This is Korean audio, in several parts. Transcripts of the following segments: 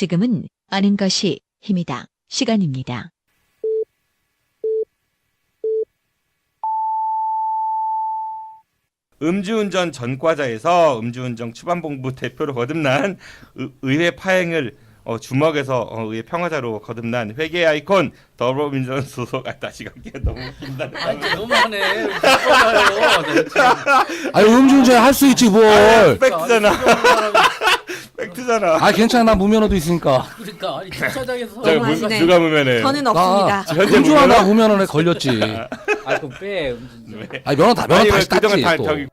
지금은 아는 것이 힘이다. 시간입니다. 음주운전 전과자에서 음주운전 추반본부 대표로 거듭난 의회 파행을 주먹에서 의회 평화자로 거듭난 회계 아이콘 더불어민주당 소속 다시 갈게요. 너무 웃긴다. 너무하네. 아니 음주운전 할 수 있지 뭘. 팩트잖아. 팩트잖아. 아 괜찮아 나 무면허도 있으니까. 그러니까 아니 주차장에서 너무하시네. 누가 무면해? 저는 없습니다. 현재 음주하다 무면허에 걸렸지. 아 그럼 빼. 아니 면허 다시 그동안 땄지 다 또. 저기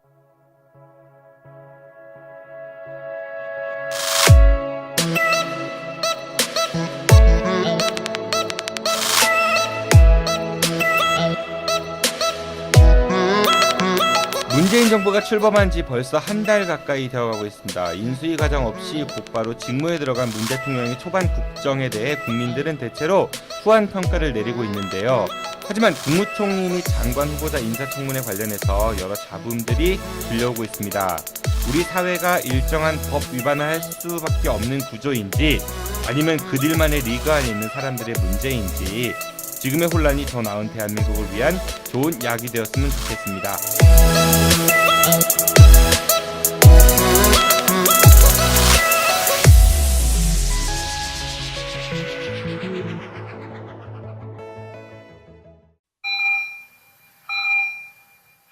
문재인 정부가 출범한 지 벌써 한 달 가까이 되어가고 있습니다. 인수위 과정 없이 곧바로 직무에 들어간 문 대통령의 초반 국정에 대해 국민들은 대체로 후한 평가를 내리고 있는데요. 하지만 국무총리 및 장관 후보자 인사청문회 관련해서 여러 잡음들이 들려오고 있습니다. 우리 사회가 일정한 법 위반을 할 수밖에 없는 구조인지 아니면 그들만의 리그 안에 있는 사람들의 문제인지 지금의 혼란이 더 나은 대한민국을 위한 좋은 약이 되었으면 좋겠습니다.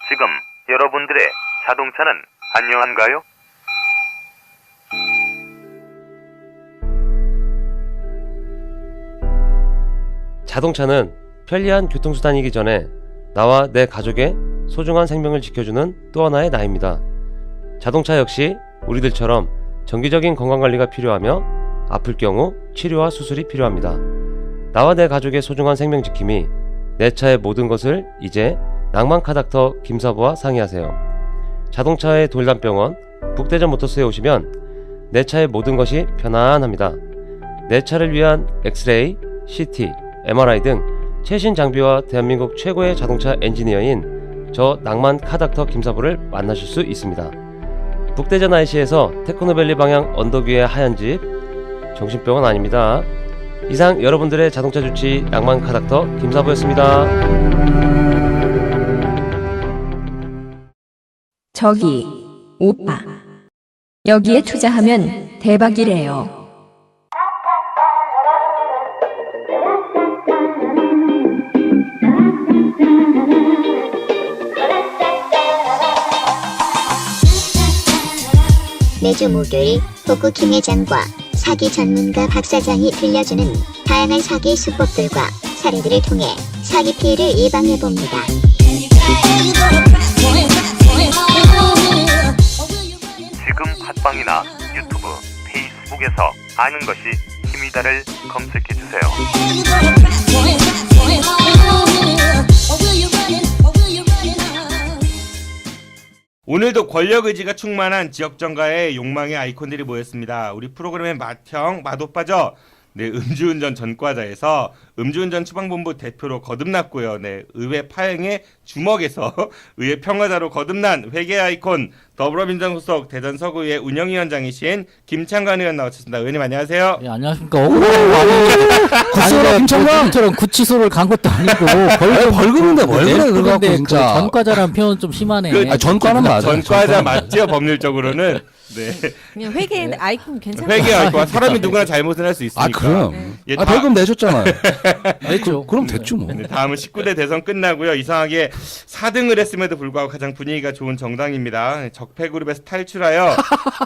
지금 여러분들의 자동차는 안녕한가요? 자동차는 편리한 교통수단이기 전에 나와 내 가족의 소중한 생명을 지켜주는 또 하나의 나입니다. 자동차 역시 우리들처럼 정기적인 건강관리가 필요하며 아플 경우 치료와 수술이 필요합니다. 나와 내 가족의 소중한 생명 지킴이 내 차의 모든 것을 이제 낭만카닥터 김사부와 상의하세요. 자동차의 돌담병원 북대전 모터스에 오시면 내 차의 모든 것이 편안합니다. 내 차를 위한 엑스레이, CT, MRI 등 최신 장비와 대한민국 최고의 자동차 엔지니어인 저 낭만 카닥터 김사부를 만나실 수 있습니다. 북대전 IC에서 테크노밸리 방향 언덕 위의 하얀 집, 정신병원 아닙니다. 이상 여러분들의 자동차 주치 낭만 카닥터 김사부였습니다. 저기 오빠 여기에 투자하면 대박이래요. 매주 목요일 복구킹의 장과 사기 전문가 박사장이 들려주는 다양한 사기 수법들과 사례들을 통해 사기 피해를 예방해봅니다. 지금 팟빵이나 유튜브, 페이스북에서 아는 것이 힘이다를 검색해주세요. 오늘도 권력 의지가 충만한 지역정가의 욕망의 아이콘들이 모였습니다. 우리 프로그램의 맏형 맏오빠죠. 네, 음주운전 전과자에서 음주운전 추방본부 대표로 거듭났고요. 네, 의회 파행의 주먹에서 의회 평화자로 거듭난 회계 아이콘 더불어민주당 소속 대전 서구의 운영위원장이신 김창관 의원 나오셨습니다. 의원님 안녕하세요. 예, 안녕하십니까. 구치소로 김창관. 저런 구치소를 간 것도 아니고 벌금인데 뭘 그래 그거 갖고 그런데 진짜. 전과자라는 표현 좀 심하네. 아, 전과는 맞아. 전과자 맞죠? 법률적으로는. 네. 그냥 회계 아이콘 괜찮아요. 회계 아이콘 사람이 누구나 잘못을 할 수 있으니까. 아 그럼. 예, 아 벌금 내줬잖아요. 냈죠. 그럼 됐죠 뭐. 네, 다음은 19대 대선 끝나고요. 이상하게 4등을 했음에도 불구하고 가장 분위기가 좋은 정당입니다. 적폐그룹에서 탈출하여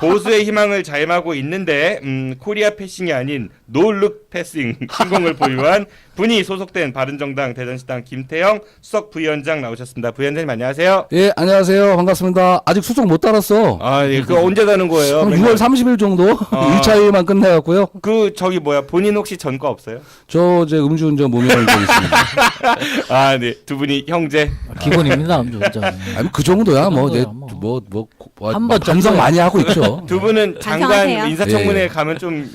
보수의 희망을 자임하고 있는데 코리아 패싱이 아닌 노룩 패싱 신공을 보유한 분이 소속된 바른정당 대전시당 김태형 수석 부위원장 나오셨습니다. 부위원장님 안녕하세요. 예 안녕하세요 반갑습니다. 아직 수속 못 달았어. 아, 예, 그거 언제 다는 거예요? 6월 30일 정도 1차 회의만 끝내갖고요. 그 저기 뭐야 본인 혹시 전과 없어요? 저 이제 음주운전 무면허증 있습니다. 아, 네, 두 분이 형제. 기본입니다. 음주운전. 아니 그 정도야 그 정도야, 뭐. 한 번 반성 많이 하고 있죠. 두 분은 장관 반성하세요. 인사청문회 예. 가면 좀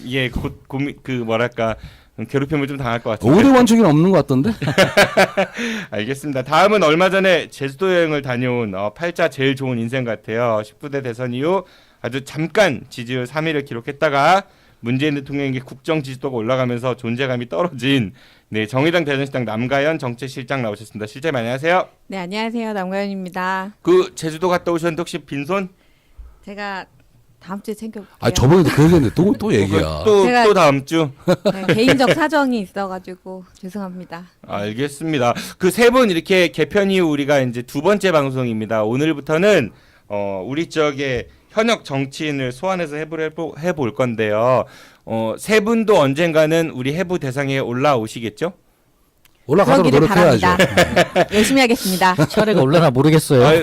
그 뭐랄까 괴롭힘을 좀 당할 것 같아요. 5대 원칙은 없는 것 같던데. 알겠습니다. 다음은 얼마 전에 제주도 여행을 다녀온 팔자 제일 좋은 인생 같아요. 19대 대선 이후 아주 잠깐 지지율 3위를 기록했다가 문재인 대통령에게 국정 지지도가 올라가면서 존재감이 떨어진 네, 정의당 대전시장 남가연 정책실장 나오셨습니다. 실장님 안녕하세요. 네, 안녕하세요. 남가연입니다. 그 제주도 갔다 오셨는데 혹시 빈손? 제가 다음 주에 챙겨볼게요. 아 저번에도 그 얘기했는데 또 얘기야. 또 다음 주? 네, 개인적 사정이 있어가지고 죄송합니다. 알겠습니다. 그 세 분 이렇게 개편 이후 우리가 이제 두 번째 방송입니다. 오늘부터는 우리 지역의 현역 정치인을 소환해서 해볼 건데요. 세 분도 언젠가는 우리 해부 대상에 올라오시겠죠? 올라가도록 그러기를 노력해야죠. 바랍니다. 열심히 하겠습니다. 차례가 올라나 모르겠어요.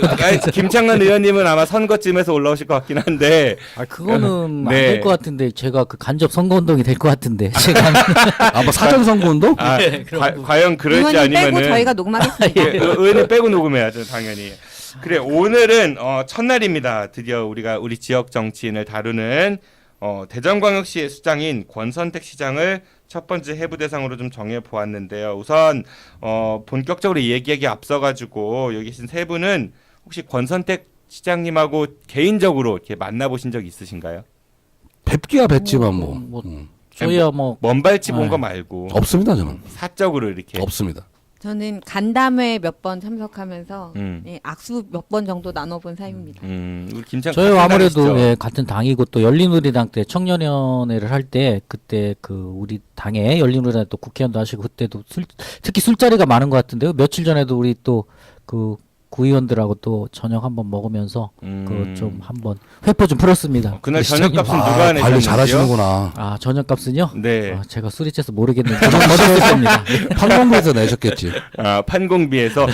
김창관 의원님은 아마 선거쯤에서 올라오실 것 같긴 한데 그거는 네. 안 될 것 같은데 제가 그 간접 선거운동이 될 것 같은데 제가 뭐 사전 선거운동? 과연 그럴지 의원님 아니면은 빼고 저희가 녹음하겠습니다. 의원님 빼고 녹음해야죠 당연히. 그래 오늘은 첫날입니다. 드디어 우리 지역 정치인을 다루는 대전광역시의 수장인 권선택 시장을 첫 번째 해부 대상으로 좀 정해 보았는데요. 우선 본격적으로 얘기하기 앞서가지고 여기 계신 세 분은 혹시 권선택 시장님하고 개인적으로 이렇게 만나보신 적 있으신가요? 뵙기야 뵙지만 뭐. 저희야 뭐 먼발치 본 거 말고 없습니다 저는. 사적으로 이렇게 없습니다. 저는 간담회 몇 번 참석하면서 음. 악수 몇 번 정도 나눠본 사이입니다. 우리 김창 저희 아무래도 당이시죠? 같은 당이고 또 열린우리당 때 청년위원회를 할 때 그때 그 우리 당에 열린우리당 또 국회의원도 하시고 그때도 특히 술자리가 많은 것 같은데요. 며칠 전에도 우리 또 그 구의원들하고 또 저녁 한번 먹으면서 그 좀 한번 회포 좀 풀었습니다. 그날 시장님. 저녁값은 누가 관리 내셨는지요? 잘하시는구나. 저녁값은요? 네. 제가 술이 취해서 모르겠는데 얻었을 겁니다. 판공부에서 내셨겠지. 판공비에서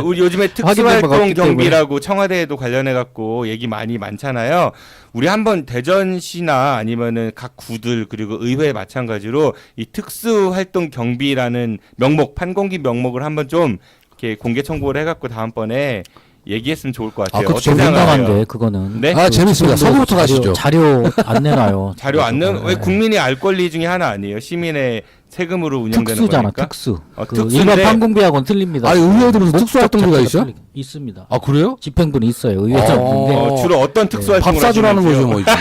우리 요즘에 확인된 바가 특수활동 없기 때문에. 경비라고 청와대에도 관련해 갖고 얘기 많이 많잖아요. 우리 한번 대전시나 아니면은 각 구들 그리고 의회 마찬가지로 이 특수활동 경비라는 명목 판공비 명목을 한번 좀 이렇게 공개 청구를 해갖고 다음번에 얘기했으면 좋을 것 같아요. 그거 좀 어떻게 생각하세요? 민감한데 그거는. 네? 재밌습니다. 서부부터 가시죠. 자료 안 내놔요. 자료 안 내는 왜 네. 국민이 알 권리 중에 하나 아니에요? 시민의 세금으로 운영되는 특수잖아, 거니까. 특수. 그 특수인데 일반 판공비하고는 틀립니다. 아니 의회에도 무슨 특수활동비가 있어요? 있습니다. 아 그래요? 집행부는 있어요. 의회적인데. 주로 어떤 특수활동을 밥 사주라는 거죠 하시는지요? 뭐 이제.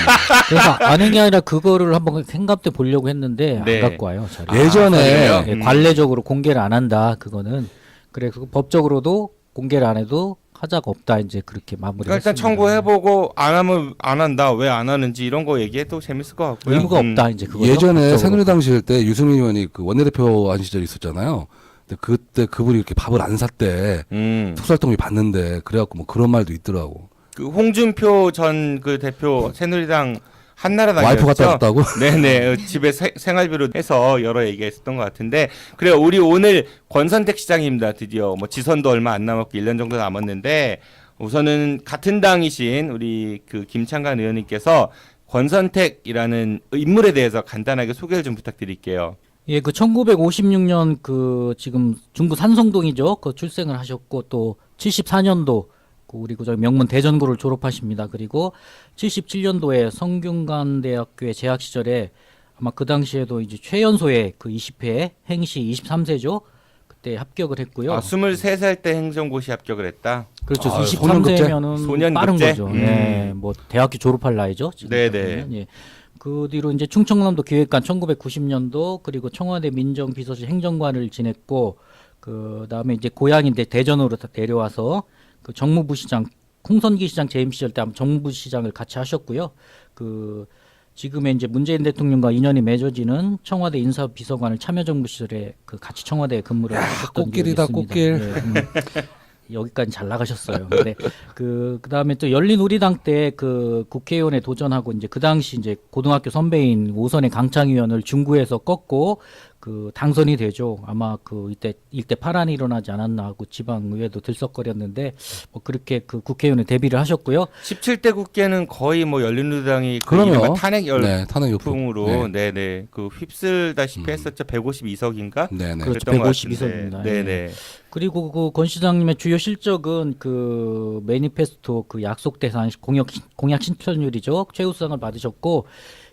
그래서 아는 게 아니라 그거를 한번 생각해 보려고 했는데 네. 안 갖고 와요. 자료. 예전에 그래요? 관례적으로 공개를 안 한다. 그거는 그래서 법적으로도 공개를 안 해도 하자가 없다. 이제 그렇게 마무리했습니다. 그러니까 일단 청구해보고 안 하면 안 한다. 왜 안 하는지 이런 거 얘기해도 재밌을 것 같고요. 의무가 없다. 이제 그거 예전에 새누리당 시절 때 유승민 의원이 그 원내대표 한 시절이 있었잖아요. 근데 그때 그분이 이렇게 밥을 안 샀대. 특수활동비 받는데 그래갖고 뭐 그런 말도 있더라고. 그 홍준표 전 그 대표 새누리당 한나라당이었죠. 와이프 갔다 왔다고? 네네. 집에 생활비로 해서 여러 얘기했었던 것 같은데 그래요. 우리 오늘 권선택 시장입니다. 드디어 뭐 지선도 얼마 안 남았고 1년 정도 남았는데 우선은 같은 당이신 우리 그 김창관 의원님께서 권선택이라는 인물에 대해서 간단하게 소개를 좀 부탁드릴게요. 예, 그 1956년 그 지금 중구 산성동이죠. 그 출생을 하셨고 또 74년도 우리 그 명문 대전고를 졸업하십니다. 그리고 77년도에 성균관대학교에 재학 시절에 아마 그 당시에도 이제 최연소의 그 20회 행시 23세죠. 그때 합격을 했고요. 23살 때 행정고시 합격을 했다. 그렇죠. 아, 23세면은 소년급제? 빠른 거죠. 음. 네, 뭐 대학교 졸업할 나이죠. 지금 네네. 보면. 예. 그 뒤로 이제 충청남도 기획관 1990년도 그리고 청와대 민정비서실 행정관을 지냈고 그 다음에 이제 고향인데 대전으로 내려와서 그 정무부 시장 홍선기 시장 재임 시절 때 정무부 시장을 같이 하셨고요. 그 지금의 이제 문재인 대통령과 인연이 맺어지는 청와대 인사비서관을 참여정부 시절에 그 같이 청와대에 근무를 하셨던 꽃길이다, 기억이 있습니다. 꽃길. 예, 여기까지 잘 나가셨어요. 근데 그다음에 또 열린우리당 때 그 국회의원에 도전하고 이제 그 당시 이제 고등학교 선배인 오선의 강창 의원을 중구에서 꺾고 그 당선이 되죠. 아마 그 이때 파란이 일어나지 않았나 하고 지방 의회도 들썩거렸는데 뭐 그렇게 그 국회의원에 데뷔를 하셨고요. 17대 국회는 거의 뭐 열린우리당이 그럼요. 이른바 탄핵 네, 탄핵 열풍으로 네네 그 휩쓸다시피 했었죠. 152석인가? 네네. 그렇죠. 그랬던 것 152 같은데. 석입니다. 네네. 그리고 그 권 시장님의 주요 실적은 그 매니페스토 그 약속 대상 공약 실천율이죠. 최우수상을 받으셨고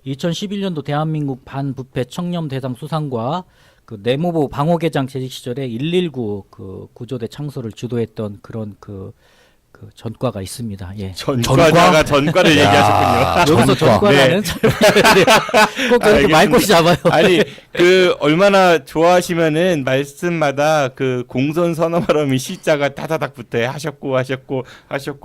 2011년도 대한민국 반부패 청렴 대상 수상과 그 내무부 방호계장 재직 시절에 119 그 구조대 창설을 주도했던 그런 그 그 전과가 있습니다. 예. 전과자가 전과를 얘기하셨군요. 여기서 전과라는 꼭 이렇게 말꼬시 잡아요. 아니 그 얼마나 좋아하시면은 말씀마다 그 공선 선언바람이 시자가 다다닥 붙어 하셨고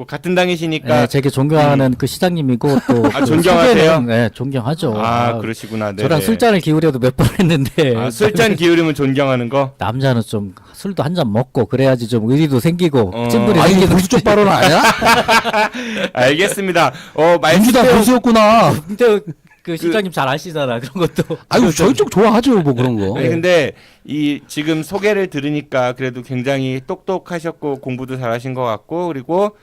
같은 당이시니까 네, 되게 존경하는 그 시장님이고 또 아, 존경하세요? 소개는, 네, 존경하죠. 그러시구나. 네네. 저랑 술잔을 기울여도 몇 번 했는데 술잔 기울이면 존경하는 거? 남자는 좀 술도 한 잔 먹고 그래야지 좀 의리도 생기고 찐분이 아니 생기는 보수 쪽 발언 아니야? 알겠습니다. 민주당 말씀대로 보수였구나. 근데 그 시장님 잘 아시잖아 그런 것도. 아유 저희 쪽 좋아하죠 뭐 그런 거. 아니, 근데 이 지금 소개를 들으니까 그래도 굉장히 똑똑하셨고 공부도 잘하신 것 같고 그리고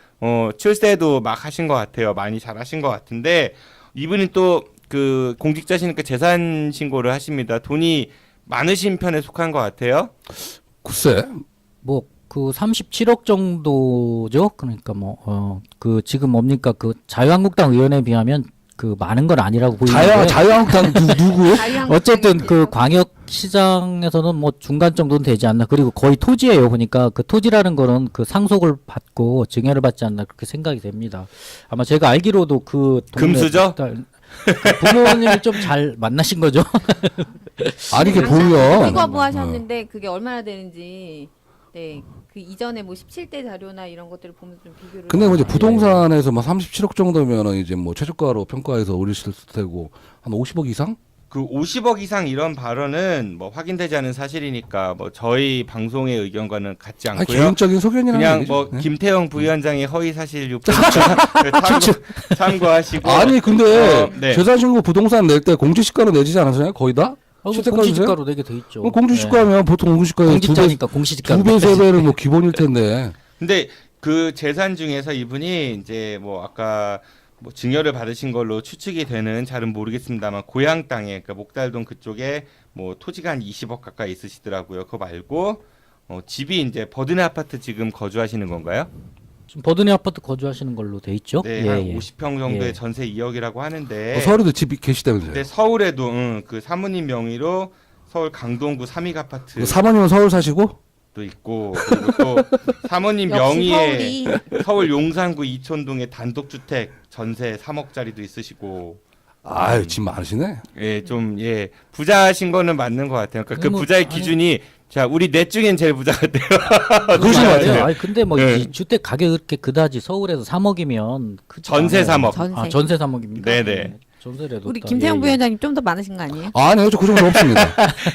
출세도 막 하신 것 같아요. 많이 잘하신 것 같은데 이분이 또 그 공직자시니까 재산 신고를 하십니다. 돈이 많으신 편에 속한 것 같아요. 글쎄. 뭐 그 37억 정도죠. 그러니까 뭐 그 지금 뭡니까 그 자유한국당 의원에 비하면 그 많은 건 아니라고 보이는데. 자유한국당 누구? 어쨌든 그 광역시장에서는 뭐 중간 정도는 되지 않나. 그리고 거의 토지예요. 보니까 그 토지라는 거는 그 상속을 받고 증여를 받지 않나 그렇게 생각이 됩니다. 아마 제가 알기로도 그 동네 금수저? 그 부모님을 좀 잘 만나신 거죠. 아니 이게 보면 실거부 하셨는데 그게 얼마나 되는지 네, 그 이전에 뭐 17대 자료나 이런 것들을 보면서 좀 비교를. 근데 뭐 이제 해봐요. 부동산에서 뭐 37억 정도면은 이제 뭐 최저가로 평가해서 올리실 테고 한 50억 이상? 그 50억 이상 이런 발언은 뭐 확인되지 않은 사실이니까 뭐 저희 방송의 의견과는 같지 아니 않고요. 개인적인 소견이라는 그냥 얘기죠. 뭐 네. 김태형 부위원장의 허위 사실 유포 참고하시고. 아니 근데 네. 재산신고 부동산 낼 때 공시지가로 내지지 않았어요? 거의 다? 공시지가로 내게 돼 있죠. 공시지가면 보통 공시지가에 공직자니까 공시지가. 2배, 3배는 뭐 기본일 텐데. 근데 그 재산 중에서 이분이 이제 뭐 아까 뭐 증여를 받으신 걸로 추측이 되는 잘은 모르겠습니다만 고향 땅에 그러니까 목달동 그쪽에 뭐 토지가 한 20억 가까이 있으시더라고요. 그거 말고 집이 이제 버드네 아파트 지금 거주하시는 건가요? 지금 버드네 아파트 거주하시는 걸로 돼 있죠. 네, 한 50평 정도의 예. 전세 2억이라고 하는데. 서울에도 집이 계시다면서요? 근데 서울에도 그 사모님 명의로 서울 강동구 삼익 아파트 사모님은 서울 사시고? 도 있고 그리고 또 사모님 역시 명의의 서울이. 서울 용산구 이촌동의 단독주택 전세 3억짜리도 있으시고. 아유 집 많으시네. 예, 좀 예 부자신 거는 맞는 것 같아요. 그러니까 그 뭐, 부자의 아니. 기준이 자 우리 넷 중엔 제일 부자 같아요. 그러신 것 같아요. 아니 근데 뭐 네. 이 주택 가격 그렇게 그다지 서울에서 3억이면 전세 3억. 전세. 전세 3억입니까? 네네. 전세래도 우리 또, 김태형 예, 예. 부위원장님 좀 더 많으신 거 아니에요? 아니요, 저 그 정도 없습니다.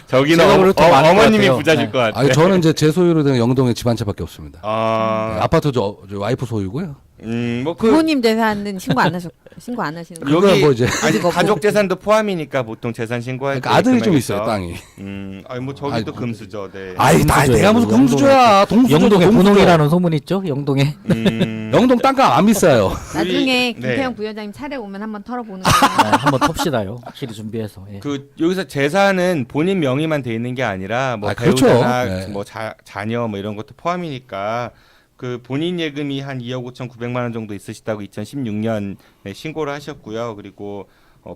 저기는 제가 그래도 더 많을 것 어머님이 같아요. 부자실 네. 것 같아요. 아니 저는 이제 제 소유로 된 영동에 집 한 채밖에 없습니다. 아뭐 저 와이프 소유고요. 그 부모님 재산은 신고 안 하시는 거예요? 그거야 뭐 이제 아니 가족 재산도 포함이니까 보통 재산 신고할 때 그러니까 아들이 좀 금액에서. 있어요 땅이. 아니 뭐 저기 아이, 또 금수저. 네. 아이 나 금수저예요. 내가 무슨 영동에 금수저야. 동수저. 영동에 동수저. 분홍이라는 소문 있죠? 영동에. 영동 땅값 안 비싸요. 나중에 네. 김태형 부위원장님 차례 오면 한번 털어보는 네, 거예요. 한번 텁시다요. 확실히 준비해서. 예. 그 여기서 재산은 본인 명의만 돼 있는 게 아니라 뭐 그렇죠. 배우자나 네. 뭐 자녀 뭐 이런 것도 포함이니까 그 본인 예금이 한 2억 5,900만 원 정도 있으시다고 2016년에 신고를 하셨고요. 그리고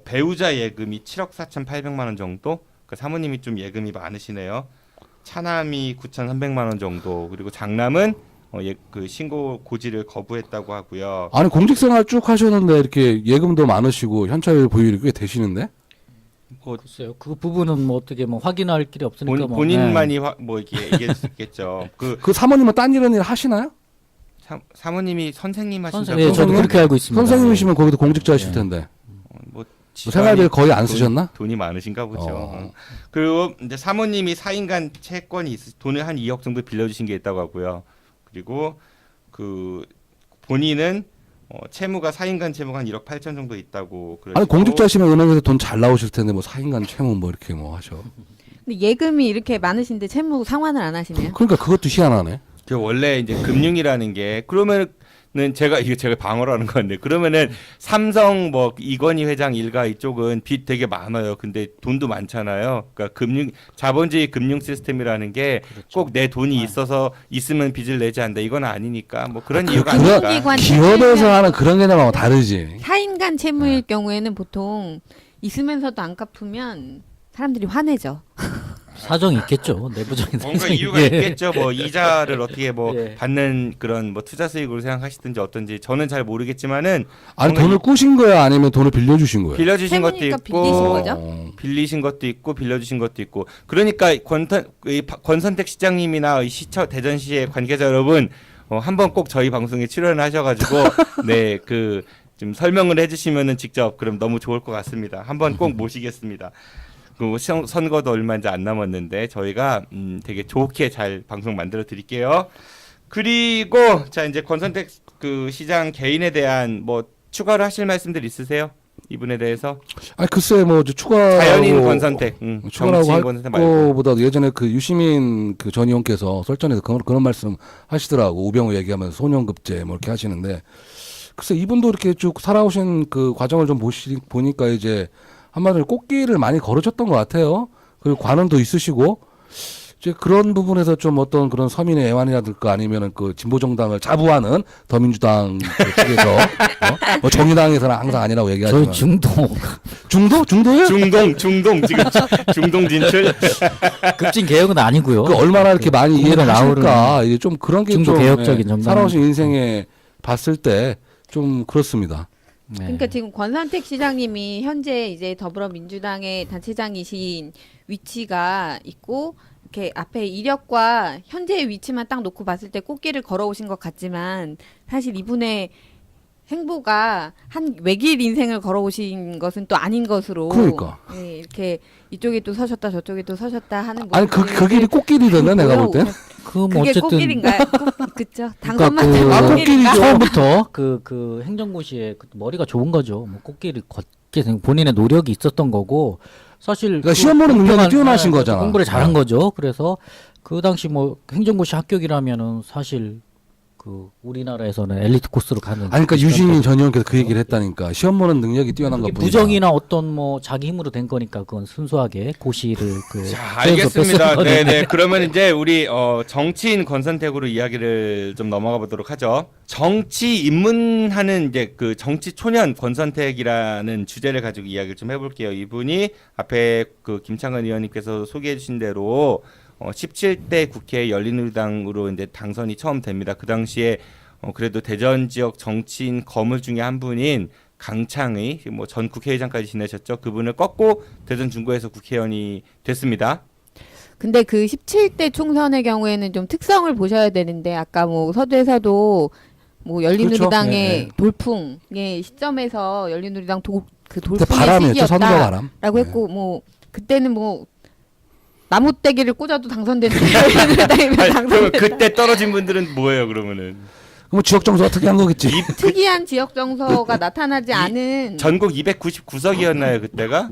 배우자 예금이 7억 4,800만 원 정도. 그 사모님이 좀 예금이 많으시네요. 차남이 9,300만 원 정도. 그리고 장남은 그 신고 고지를 거부했다고 하고요. 아니 공직생활 쭉 하셨는데 이렇게 예금도 많으시고 현찰 보유율이 꽤 되시는데? 글쎄요. 그 부분은 뭐 어떻게 뭐 확인할 길이 없으니까 뭐. 본인만이 뭐 이렇게 얘기할 수 있겠죠. 그 사모님은 딴 일 하시나요? 사모님이 선생님 하신다고. 선생님, 예, 저도 그렇게 알고 있습니다. 선생님이시면 거기도 공직자실 텐데. 뭐 생활비를 거의 안 쓰셨나? 돈이 많으신가 보죠. 그리고 이제 사모님이 4인간 채권이 돈을 한 2억 정도 빌려주신 게 있다고 하고요. 그리고 그 본인은 채무가 4인간 채무가 한 1억 8천 정도 있다고. 그러시고. 아니 공직자시면 은행에서 돈 잘 나오실 텐데 뭐 4인간 채무 뭐 이렇게 뭐 하셔. 근데 예금이 이렇게 많으신데 채무 상환을 안 하시네요. 그러니까 그것도 희한하네. 그 원래 이제 금융이라는 게 그러면은 제가 방어를 하는 건데 그러면은 삼성 뭐 이건희 회장 일가 이쪽은 빚 되게 많아요. 근데 돈도 많잖아요. 그러니까 자본주의 금융 시스템이라는 게 꼭 내 돈이 있으면 빚을 내지 않는다. 이건 아니니까 뭐 그런 이유가 아닐까. 금융기관 기업에서 하는 그런 개념하고 다르지. 4인간 채무일 경우에는 보통 있으면서도 안 갚으면 사람들이 화내죠. 사정이 있겠죠. 내부적인 뭔가 사정이. 이유가 있겠죠. 뭐 이자를 어떻게 뭐 예. 받는 그런 뭐 투자 수익으로 생각하시든지 어떤지 저는 잘 모르겠지만은 아니 뭔가 돈을 꾸신 거야 아니면 돈을 빌려주신 거예요? 빌려주신 것도 세무니까 있고 빌리신 거죠? 빌리신 것도 있고 빌려주신 것도 있고 그러니까 권선택 시장님이나 이 대전시의 관계자 여러분 한번 꼭 저희 방송에 출연하셔가지고 네 그 좀 설명을 해주시면은 직접 그럼 너무 좋을 것 같습니다. 한번 꼭 모시겠습니다. 그 선거도 얼마 이제 안 남았는데 저희가 되게 좋게 잘 방송 만들어 드릴게요. 그리고 자 이제 권선택 그 시장 개인에 대한 뭐 추가로 하실 말씀들 있으세요? 이분에 대해서? 아니 글쎄 뭐 추가 자연인 권선택, 추가라고 정치인 할 권선택 말고. 거보다 예전에 그 유시민 그 전 의원께서 설전에서 그런 말씀 하시더라고. 우병우 얘기하면서 소년급제 뭐 이렇게 하시는데 글쎄 이분도 이렇게 쭉 살아오신 그 과정을 좀 보니까 이제 한마디로 꽃길을 많이 걸으셨던 것 같아요. 그리고 관원도 있으시고 이제 그런 부분에서 좀 어떤 그런 서민의 애환이라든가 아니면은 그 진보 정당을 자부하는 더민주당 그 측에서 뭐 정의당에서는 항상 아니라고 얘기하지만 저희 중도예요? 중동 지금 중동 진출. 급진 개혁은 아니고요. 그 얼마나 이렇게 많이 이해를 국민을 하실까 이게 좀 그런 게 중도 좀 개혁적인 정당. 살아오신 인생에 봤을 때 좀 그렇습니다. 네. 그러니까 지금 권선택 시장님이 현재 이제 더불어민주당의 단체장이신 위치가 있고 이렇게 앞에 이력과 현재의 위치만 딱 놓고 봤을 때 꽃길을 걸어오신 것 같지만 사실 이분의 행보가 한 외길 인생을 걸어오신 것은 또 아닌 것으로 그러니까. 네, 이렇게 이쪽에 또 서셨다 저쪽에 또 서셨다 하는 아니 그 길이 꽃길이던데 내가 볼 땐. 뭐 그게 어쨌든 꽃길인가요? 그쵸? 그러니까 당선만 그 되면 꽃길인가? 처음부터 그 행정고시에 그 머리가 좋은 거죠. 뭐 꽃길을 걷게 된 본인의 노력이 있었던 거고 사실 그러니까 시험 보는 능력이 공평한- 뛰어나신 네, 거잖아. 공부를 잘한 거죠. 그래서 그 당시 뭐 행정고시 합격이라면은 사실 그 우리나라에서는 엘리트 코스로 가는. 아니 그러니까 유시민 전 의원께서 그 얘기를 했다니까 시험 보는 능력이 뛰어난 그게 것뿐이다. 부정이나 어떤 뭐 자기 힘으로 된 거니까 그건 순수하게 고시를 그 자, 떼어서 알겠습니다. 뺐을 네네. 거는. 그러면 이제 우리 정치인 권선택으로 이야기를 좀 넘어가 보도록 하죠. 정치 입문하는 이제 그 정치 초년 권선택이라는 주제를 가지고 이야기를 좀 해볼게요. 이분이 앞에 그 김창근 의원님께서 소개해주신 대로 17대 국회 열린우리당으로 이제 당선이 처음 됩니다. 그 당시에 그래도 대전 지역 정치인 거물 중에 한 분인 강창의 뭐 전 국회의장까지 지내셨죠. 그분을 꺾고 대전 중구에서 국회의원이 됐습니다. 근데 그 17대 총선의 경우에는 좀 특성을 보셔야 되는데 아까 뭐 서두에서도 뭐 열린우리당의 그렇죠. 네. 돌풍의 시점에서 열린우리당 그 그때 돌풍의 바람이었죠. 선거 시기였다라고 바람. 했고 뭐 그때는 뭐 나무떼기를 꽂아도 당선되는 열린우리당이면 그럼 당선된다. 그때 떨어진 분들은 뭐예요? 그러면은 그럼 지역 정서가 특이한 거겠지. 특이한 지역 정서가 나타나지 않은 전국 299석이었나요 그때가?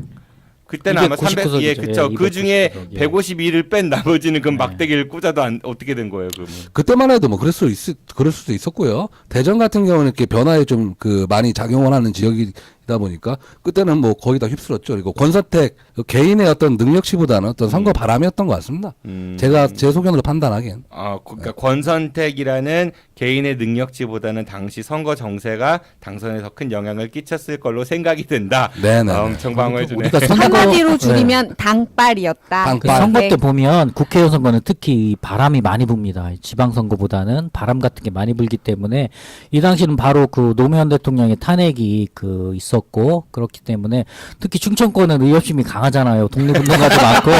그때는 아마 300, 299석이죠. 예, 그쵸. 예, 그 중에 299석, 예. 152를 뺀 나머지는 그 네. 막대기를 꽂아도 어떻게 된 거예요, 그러면? 그때만 해도 뭐 그럴 수도 있었고요. 대전 같은 경우는 이렇게 변화에 좀 그 많이 작용을 하는 지역이다 보니까 그때는 뭐 거의 다 휩쓸었죠. 그리고 권선택 개인의 어떤 능력치보다는 어떤 선거 바람이었던 것 같습니다. 제가 제 소견으로 판단하기엔. 그러니까 권선택이라는 개인의 능력치보다는 당시 선거 정세가 당선에 더 큰 영향을 끼쳤을 걸로 생각이 든다. 네네. 엄청 방어해주네. 우리가 선거 한마디로 줄이면 당빨이었다. 그 당빨. 선거 네. 때 보면 국회의원 선거는 특히 바람이 많이 붑니다. 지방선거보다는 바람 같은 게 많이 불기 때문에 이 당시는 바로 그 노무현 대통령의 탄핵이 그 있었고 그렇기 때문에 특히 충청권은 의협심이 강하잖아요. 독립운동가도 많고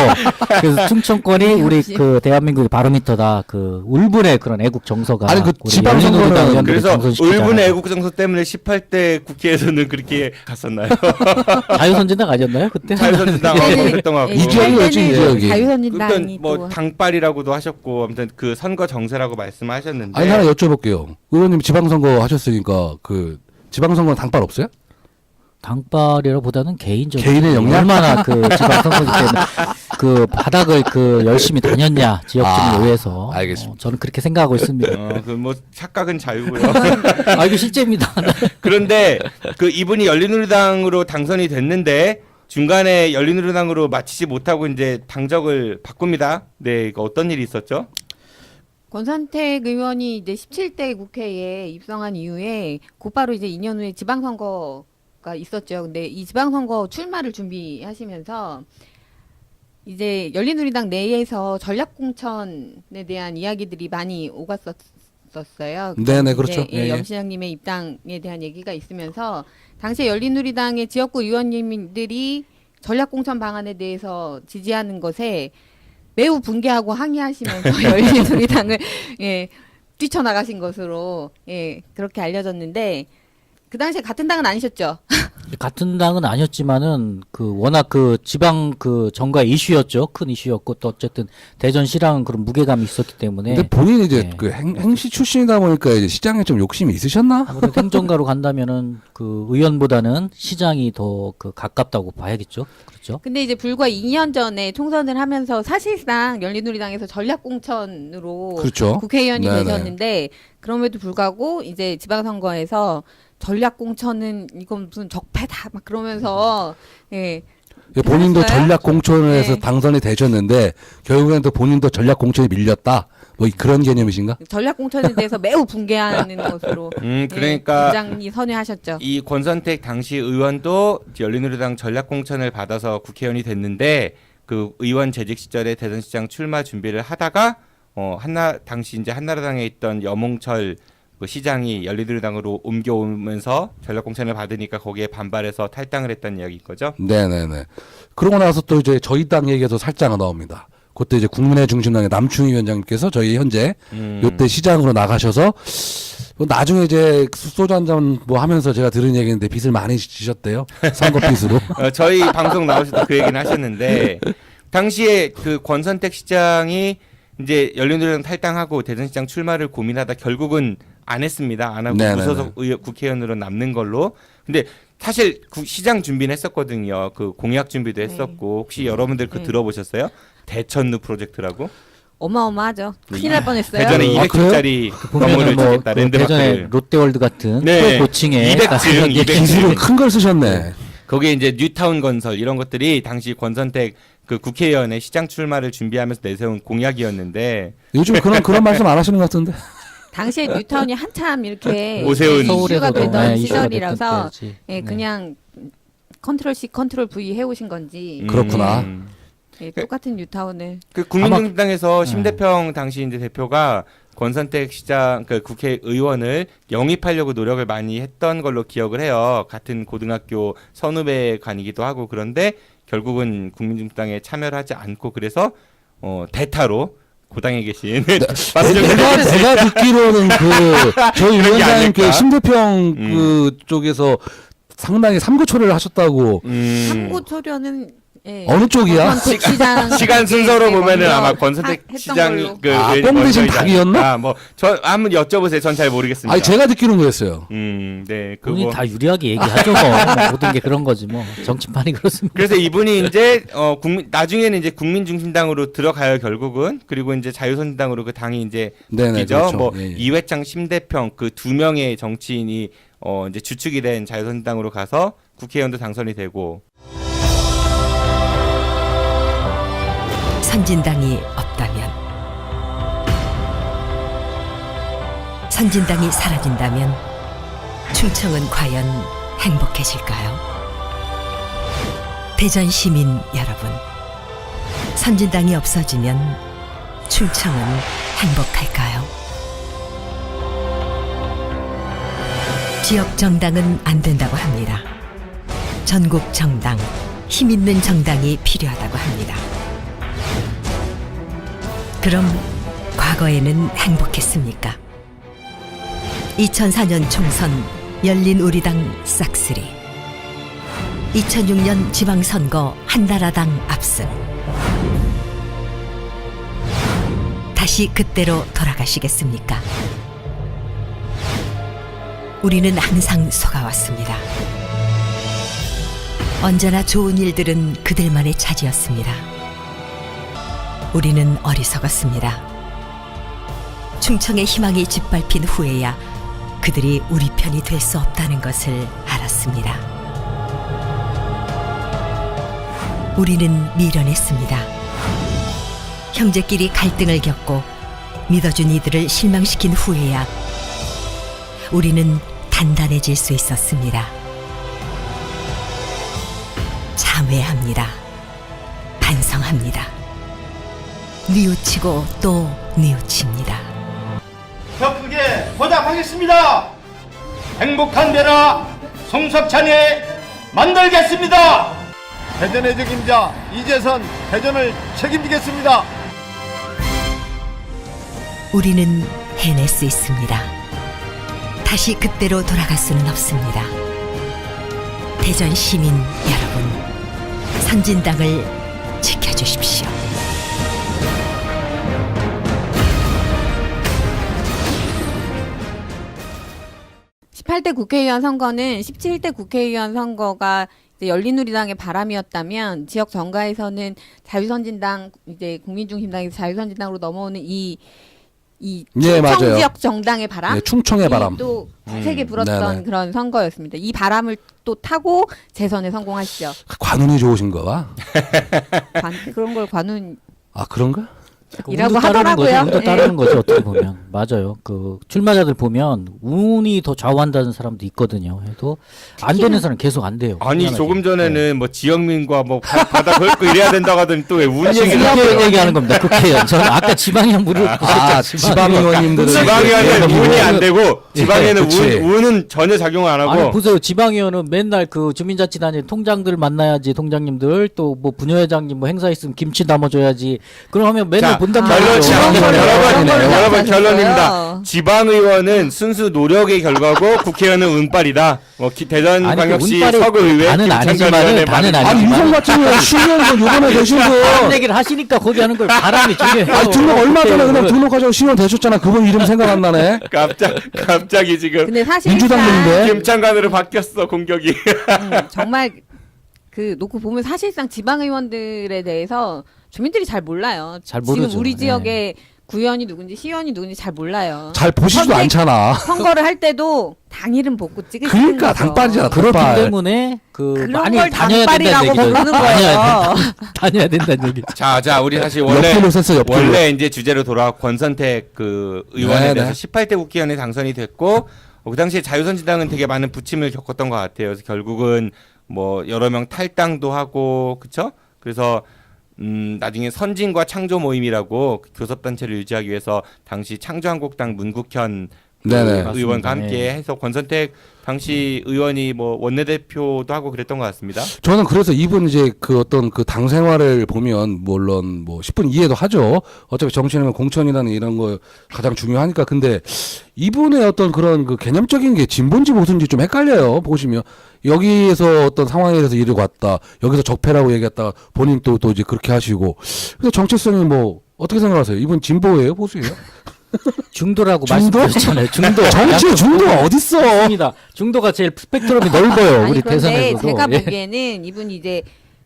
그래서 충청권이 우리 그 대한민국의 바로미터다. 그 울분의 그런 애국 정서가 아니, 그 우리 지방선거는 열린우리당 의원들을 그래서 당선시키잖아요. 울분의 애국 정서 때문에 18대 국회에서는 그렇게 갔었나요? 자유선진당 아니었나요 그때? 자유선진당 네. 활동하고. 예, 이 지역이었지, 이 그때는 지역이. 자유선진당이 그땐 뭐 또 당빨이라고도 하셨고 아무튼 그 선거 정세라고 말씀하셨는데 아니 하나 여쭤볼게요. 의원님 지방선거 하셨으니까 그 지방선거는 당빨 없어요? 당빨이라보다는 개인적인 개인의 역량? 얼마나 그 지방선거기 때문에 그 바닥을 그 열심히 다녔냐 지역주민을 위해서 알겠습니다. 저는 그렇게 생각하고 있습니다. 그 뭐 착각은 자유고요. 아 이거 실제입니다. 그런데 그 이분이 열린우리당으로 당선이 됐는데 중간에 열린우리당으로 마치지 못하고 이제 당적을 바꿉니다. 네, 이거 어떤 일이 있었죠? 권선택 의원이 이제 17대 국회에 입성한 이후에 곧바로 이제 2년 후에 지방선거가 있었죠. 근데 이 지방선거 출마를 준비하시면서 이제 열린우리당 내에서 전략공천에 대한 이야기들이 많이 오갔었어요. 네네, 그렇죠. 예, 예. 염 시장님의 입당에 대한 얘기가 있으면서 당시에 열린우리당의 지역구 의원님들이 전략공천 방안에 대해서 지지하는 것에 매우 분개하고 항의하시면서 열린우리당을 뛰쳐나가신 것으로 그렇게 알려졌는데 그 당시에 같은 당은 아니셨죠? 같은 당은 아니었지만은 그 워낙 그 지방 그 정가의 이슈였죠. 큰 이슈였고 또 어쨌든 대전시랑은 그런 무게감이 있었기 때문에. 근데 본인이 이제 네. 그 행시 출신이다 보니까 이제 시장에 좀 욕심이 있으셨나? 아무래도 행정가로 간다면은 그 의원보다는 시장이 더 그 가깝다고 봐야겠죠. 그렇죠. 근데 이제 불과 2년 전에 총선을 하면서 사실상 열린우리당에서 전략공천으로 그렇죠. 국회의원이 네네. 되셨는데 그럼에도 불구하고 이제 지방선거에서 전략공천은 이건 무슨 적폐다 막 그러면서 본인도 하셨어요? 전략 공천에서 네. 당선이 되셨는데 결국에는 또 본인도 전략 공천에 밀렸다. 뭐 그런 개념이신가? 전략공천에 대해서 매우 분개하는 것으로 그러니까 부장이 선회하셨죠. 이 권선택 당시 의원도 열린우리당 전략공천을 받아서 국회의원이 됐는데 그 의원 재직 시절에 대전시장 출마 준비를 하다가 당시 이제 한나라당에 있던 여몽철 그 시장이 열린우리당으로 옮겨오면서 전략공천을 받으니까 거기에 반발해서 탈당을 했다는 이야기인 거죠. 네네네. 그러고 나서 또 이제 저희 당 얘기에서 살짝 나옵니다. 그때 이제 국민의 중심당의 남충희 위원장님께서 저희 현재 요때 시장으로 나가셔서 뭐 나중에 이제 소주 한 잔 뭐 하면서 제가 들은 얘기인데 빚을 많이 지셨대요. 선거 빚으로. 저희 방송 나오실 때 그 얘기는 하셨는데 당시에 그 권선택 시장이 이제 열린우리당 탈당하고 대전시장 출마를 고민하다 결국은 안 했습니다. 안 하고 네네네. 무소속 국회의원으로 남는 걸로. 근데 사실 시장 준비는 했었거든요. 그 공약 준비도 했었고 혹시 여러분들 그 들어보셨어요? 대천루 프로젝트라고? 어마어마하죠. 큰일 날 뻔했어요. 대전에 아, 200조짜리 건물을 보면은 뭐 짓겠다. 그 대전에 랜드마크를. 롯데월드 같은 네. 고층에 200층, 200층. 기술을 큰 걸 쓰셨네. 거기에 이제 뉴타운 건설 이런 것들이 당시 권선택 그 국회의원의 시장 출마를 준비하면서 내세운 공약이었는데 요즘 그런 말씀 안 하시는 것 같은데. 당시에 뉴타운이 한참 이렇게 오세훈. 이슈가 서울에서도 되던 네, 이슈가 시절이라서 됐던 때였지. 예, 그냥 컨트롤 C 컨트롤 V 해오신 건지 그렇구나. 똑같은 뉴타운을 그 국민정당에서 심대평 당시 이제 대표가 권선택 시장 그 국회의원을 영입하려고 노력을 많이 했던 걸로 기억을 해요. 같은 고등학교 선후배관이기도 하고 그런데 결국은 국민정당에 참여를 하지 않고 그래서 대타로 고당에 계신 내가 듣기로는 저희 그런 게 위원장님 아닐까? 심대평 그 쪽에서 상당히 삼고초려를 하셨다고. 삼고초려는 어느 쪽이야? 권선택 시장 시간 순서로 보면은 먼저 아마 권선택 했던 시장이 걸로. 뻥 대신 닭이었나? 저 한번 여쭤보세요. 전 잘 모르겠습니다. 아니 제가 듣기로는 그랬어요. 네, 본인이 그거. 다 유리하게 얘기하죠. 뭐. 모든 게 그런 거지 뭐. 정치판이 그렇습니다. 그래서 이분이 이제 나중에는 이제 국민중심당으로 들어가요 결국은. 그리고 이제 자유선진당으로 그 당이 이제 네네, 바뀌죠. 그렇죠. 뭐 예, 예. 이회창, 심대평 그 두 명의 정치인이 이제 주축이 된 자유선진당으로 가서 국회의원도 당선이 되고. 선진당이 없다면, 선진당이 사라진다면 충청은 과연 행복해질까요? 대전 시민 여러분, 선진당이 없어지면 충청은 행복할까요? 지역 정당은 안 된다고 합니다. 전국 정당, 힘 있는 정당이 필요하다고 합니다. 그럼 과거에는 행복했습니까? 2004년 총선 열린우리당 싹쓸이, 2006년 지방선거 한나라당 압승. 다시 그때로 돌아가시겠습니까? 우리는 항상 속아왔습니다. 언제나 좋은 일들은 그들만의 차지였습니다. 우리는 어리석었습니다. 충청의 희망이 짓밟힌 후에야 그들이 우리 편이 될 수 없다는 것을 알았습니다. 우리는 미련했습니다. 형제끼리 갈등을 겪고 믿어준 이들을 실망시킨 후에야 우리는 단단해질 수 있었습니다. 참회합니다. 반성합니다. 합니다. 뉘우치고 또 뉘우칩니다. 더 크게 보답하겠습니다. 행복한 나라 송석찬에 만들겠습니다. 대전의 적임자 이재선 대전을 책임지겠습니다. 우리는 해낼 수 있습니다. 다시 그때로 돌아갈 수는 없습니다. 대전 시민 여러분, 선진당을 지켜주십시오. 18대 국회의원 선거는 17대 국회의원 선거가 이제 열린우리당의 바람이었다면 지역 정가에서는 자유선진당, 이제 국민중심당에서 자유선진당으로 넘어오는 이 네, 맞아요. 충청 지역 정당의 바람, 네, 충청의 바람. 또 세게 불었던 네네. 그런 선거였습니다. 이 바람을 또 타고 재선에 성공하시죠. 관운이 좋으신가 봐. 그런 걸 관운 아, 그런가? 이라고 운도 따르는 하더라고요. 거죠. 운도 예. 따르는 거죠. 어떻게 보면 맞아요. 그 출마자들 보면 운이 더 좌우한다는 사람도 있거든요. 해도 안 되는 사람 계속 안 돼요. 아니 희한하게. 조금 전에는 뭐 지역민과 뭐 바다 걸고 이래야 된다고 하더니 또 왜 운 얘기를 국회의원 얘기하는 겁니다. 국회의원. 저는 아까 지방의원 물어보셨죠. 지방의원님들은 지방의원은 운이 안 되고 지방에는 그치. 운은 전혀 작용을 안 하고 아니 보세요. 지방의원은 맨날 그 주민자치단체 통장들 만나야지. 통장님들 또 뭐 부녀회장님 뭐 행사 있으면 김치 담아줘야지. 그러면 맨날 자, 본단 결론 말이죠. 여러분 결론입니다. 지방의원은 순수 노력의 결과고 국회의원은 운빨이다. 뭐 대전광역시 서구의회 다는 아니지만은 다는 아니 유성 같은 경우 10년 요번에 되신 다른 분 얘기를 하시니까 거기 하는 걸 바람이 중요해요. 아니 등록 얼마 전에 그냥 등록하자고 시원 되셨잖아. 그분 이름 생각 안 나네. 갑자기 지금 근데 사실상 민주당인데. 김창관으로 바뀌었어 공격이. 정말 그 놓고 보면 사실상 지방의원들에 대해서 주민들이 잘 몰라요. 잘 모르죠. 지금 우리 네. 지역에 구의원이 누군지 시의원이 누군지 잘 몰라요. 잘 보시지도 선택- 않잖아. 선거를 할 때도 당 이름 복고 찍으시는 그러니까 거죠. 당빨이잖아. 그렇기 당빨. 때문에 그 그런 많이 걸 다녀야 된다는 당빨이라고 얘기죠. 부르는 거예요. 다녀야 된다는 얘기. 자 우리 다시 원래 옆길로 샜어, 옆길로. 원래 이제 주제로 돌아와 권선택 그 의원에 네네. 대해서 18대 국회의원에 당선이 됐고 그 당시에 자유선진당은 되게 많은 부침을 겪었던 것 같아요. 그래서 결국은 뭐 여러 명 탈당도 하고 그쵸? 그래서 나중에 선진과 창조 모임이라고 교섭단체를 유지하기 위해서 당시 창조한국당 문국현 그 네네. 의원과 맞습니다. 함께 네. 해서 권선택 당시 의원이 뭐 원내대표도 하고 그랬던 것 같습니다. 저는 그래서 이분 이제 그 어떤 그 당 생활을 보면 물론 뭐 10분 이해도 하죠. 어차피 정치는 공천이라는 이런 거 가장 중요하니까. 근데 이분의 어떤 그런 그 개념적인 게 진본지 보수인지 좀 헷갈려요. 보시면 여기에서 어떤 상황에서 이르고 왔다. 여기서 적폐라고 얘기했다가 본인 또 이제 그렇게 하시고. 근데 정체성이 뭐 어떻게 생각하세요? 이분 진보예요, 보수예요? 중도라고 중도? 말씀드렸잖아요. 중도. 정치 중도가 어딨어? 맞습니다. 중도가 제일 스펙트럼이 넓어요. 아니 우리 그런데 대선에서도. 제가 예. 보기에는 이분이 이제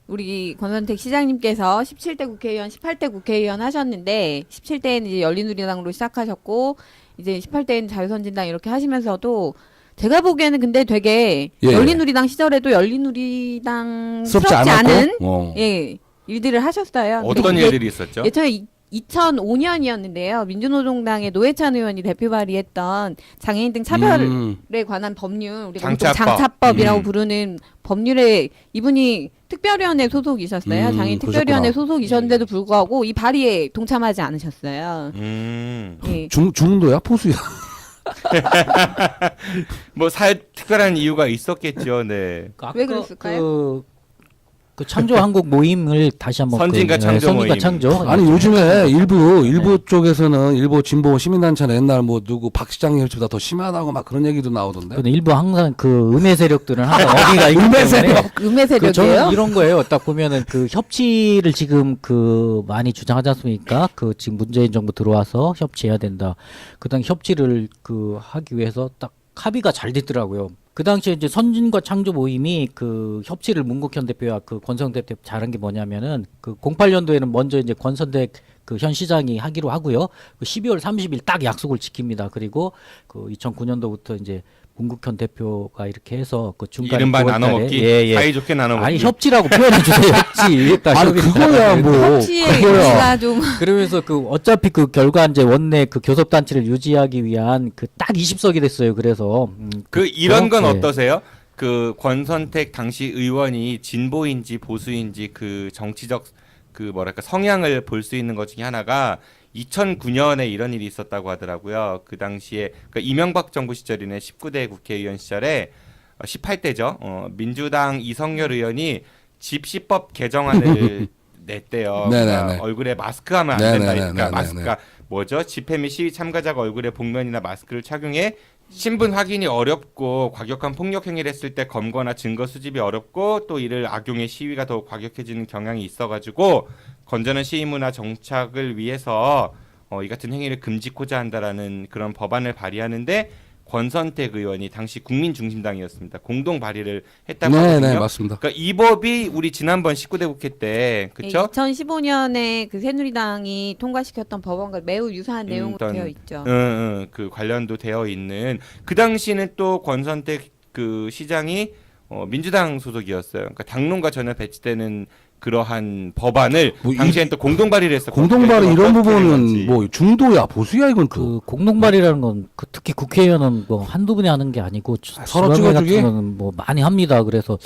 우리 권선택 시장님께서 17대 국회의원, 18대 국회의원 하셨는데 17대에는 이제 열린우리당으로 시작하셨고 이제 18대에는 자유선진당 이렇게 하시면서도 제가 보기에는 근데 되게 예. 열린우리당 시절에도 열린우리당 스럽지 스럽지 않았고? 않은 어. 예 일들을 하셨어요. 근데 어떤 이게 일들이 있었죠? 예전에 2005년이었는데요. 민주노동당의 노회찬 의원이 대표 발의했던 장애인 등 차별에 관한 법률, 우리가 보통 장차법이라고 부르는 법률에 이분이 특별위원회 소속이셨어요. 장애인 특별위원회 그러셨구나. 소속이셨는데도 불구하고 이 발의에 동참하지 않으셨어요. 예. 중도야, 보수야? 뭐 특별한 이유가 있었겠죠. 네. 왜 그랬을까요? 그 창조 한국 모임을 다시 한번 선진과 창조 선진과 모임. 창조. 아니 요즘에 일부 네. 쪽에서는 일부 진보 시민단체는 옛날 뭐 누구 박 시장 혈치보다 더 심하다고 막 그런 얘기도 나오던데. 근데 일부 항상 그 음해 세력들은 항상 어디가 있기 음해 때문에 세력. 음해 그 저는 세력이에요? 이런 거예요. 딱 보면은 그 협치를 지금 그 많이 주장하지 않습니까? 그 지금 문재인 정부 들어와서 협치해야 된다. 그 당시 협치를 그 하기 위해서 딱 합의가 잘 됐더라고요. 그 당시에 이제 선진과 창조 모임이 그 협치를 문국현 대표와 그 권성택 대표 잘한 게 뭐냐면은 그 08년도에는 먼저 이제 권선택 그 현 시장이 하기로 하고요. 그 12월 30일 딱 약속을 지킵니다. 그리고 그 2009년도부터 이제 문국현 대표가 이렇게 해서 그 중간에 이른바 9월 달에 나눠먹기 사이좋게 나눠먹기. 아니 협치라고 표현해 주세요. 협치. 아니 그거야 뭐 협치의 그거야. 의미가 좀 그러면서 그 어차피 그 결과 이제 원내 그 교섭 단체를 유지하기 위한 그 딱 20석이 됐어요. 그래서 그 이런 건 그렇게. 어떠세요? 그 권선택 당시 의원이 진보인지 보수인지 그 정치적 그 뭐랄까 성향을 볼 수 있는 것 중에 하나가 2009년에 이런 일이 있었다고 하더라고요. 그 당시에 그러니까 이명박 정부 시절이네 19대 국회의원 시절에 18대죠. 민주당 이성열 의원이 집시법 개정안을 냈대요. 그러니까 얼굴에 마스크하면 안 된다. 그러니까 마스크가 뭐죠? 집회 및 시위 참가자가 얼굴에 복면이나 마스크를 착용해 신분 확인이 어렵고 과격한 폭력 행위를 했을 때 검거나 증거 수집이 어렵고 또 이를 악용해 시위가 더 과격해지는 경향이 있어가지고 건전한 시위 문화 정착을 위해서 이 같은 행위를 금지코자 한다라는 그런 법안을 발의하는데 권선택 의원이 당시 국민중심당이었습니다. 공동 발의를 했다고 하거든요. 네, 맞습니다. 그러니까 이 법이 우리 지난번 19대 국회 때 그렇죠? 2015년에 그 새누리당이 통과시켰던 법안과 매우 유사한 내용으로 되어 있죠. 그 관련도 되어 있는 그 당시는 또 권선택 그 시장이 민주당 소속이었어요. 그러니까 당론과 전혀 배치되는 그러한 법안을 당시엔 또 공동 발의를 했었거든요. 공동 발의 이런 부분은 뭐 중도야 보수야 이건 또. 그 공동 발의라는 건 그 특히 국회의원은 뭐 한두 분이 하는 게 아니고 서로 지방의회 찍어주기? 같은 거는 뭐 많이 합니다. 그래서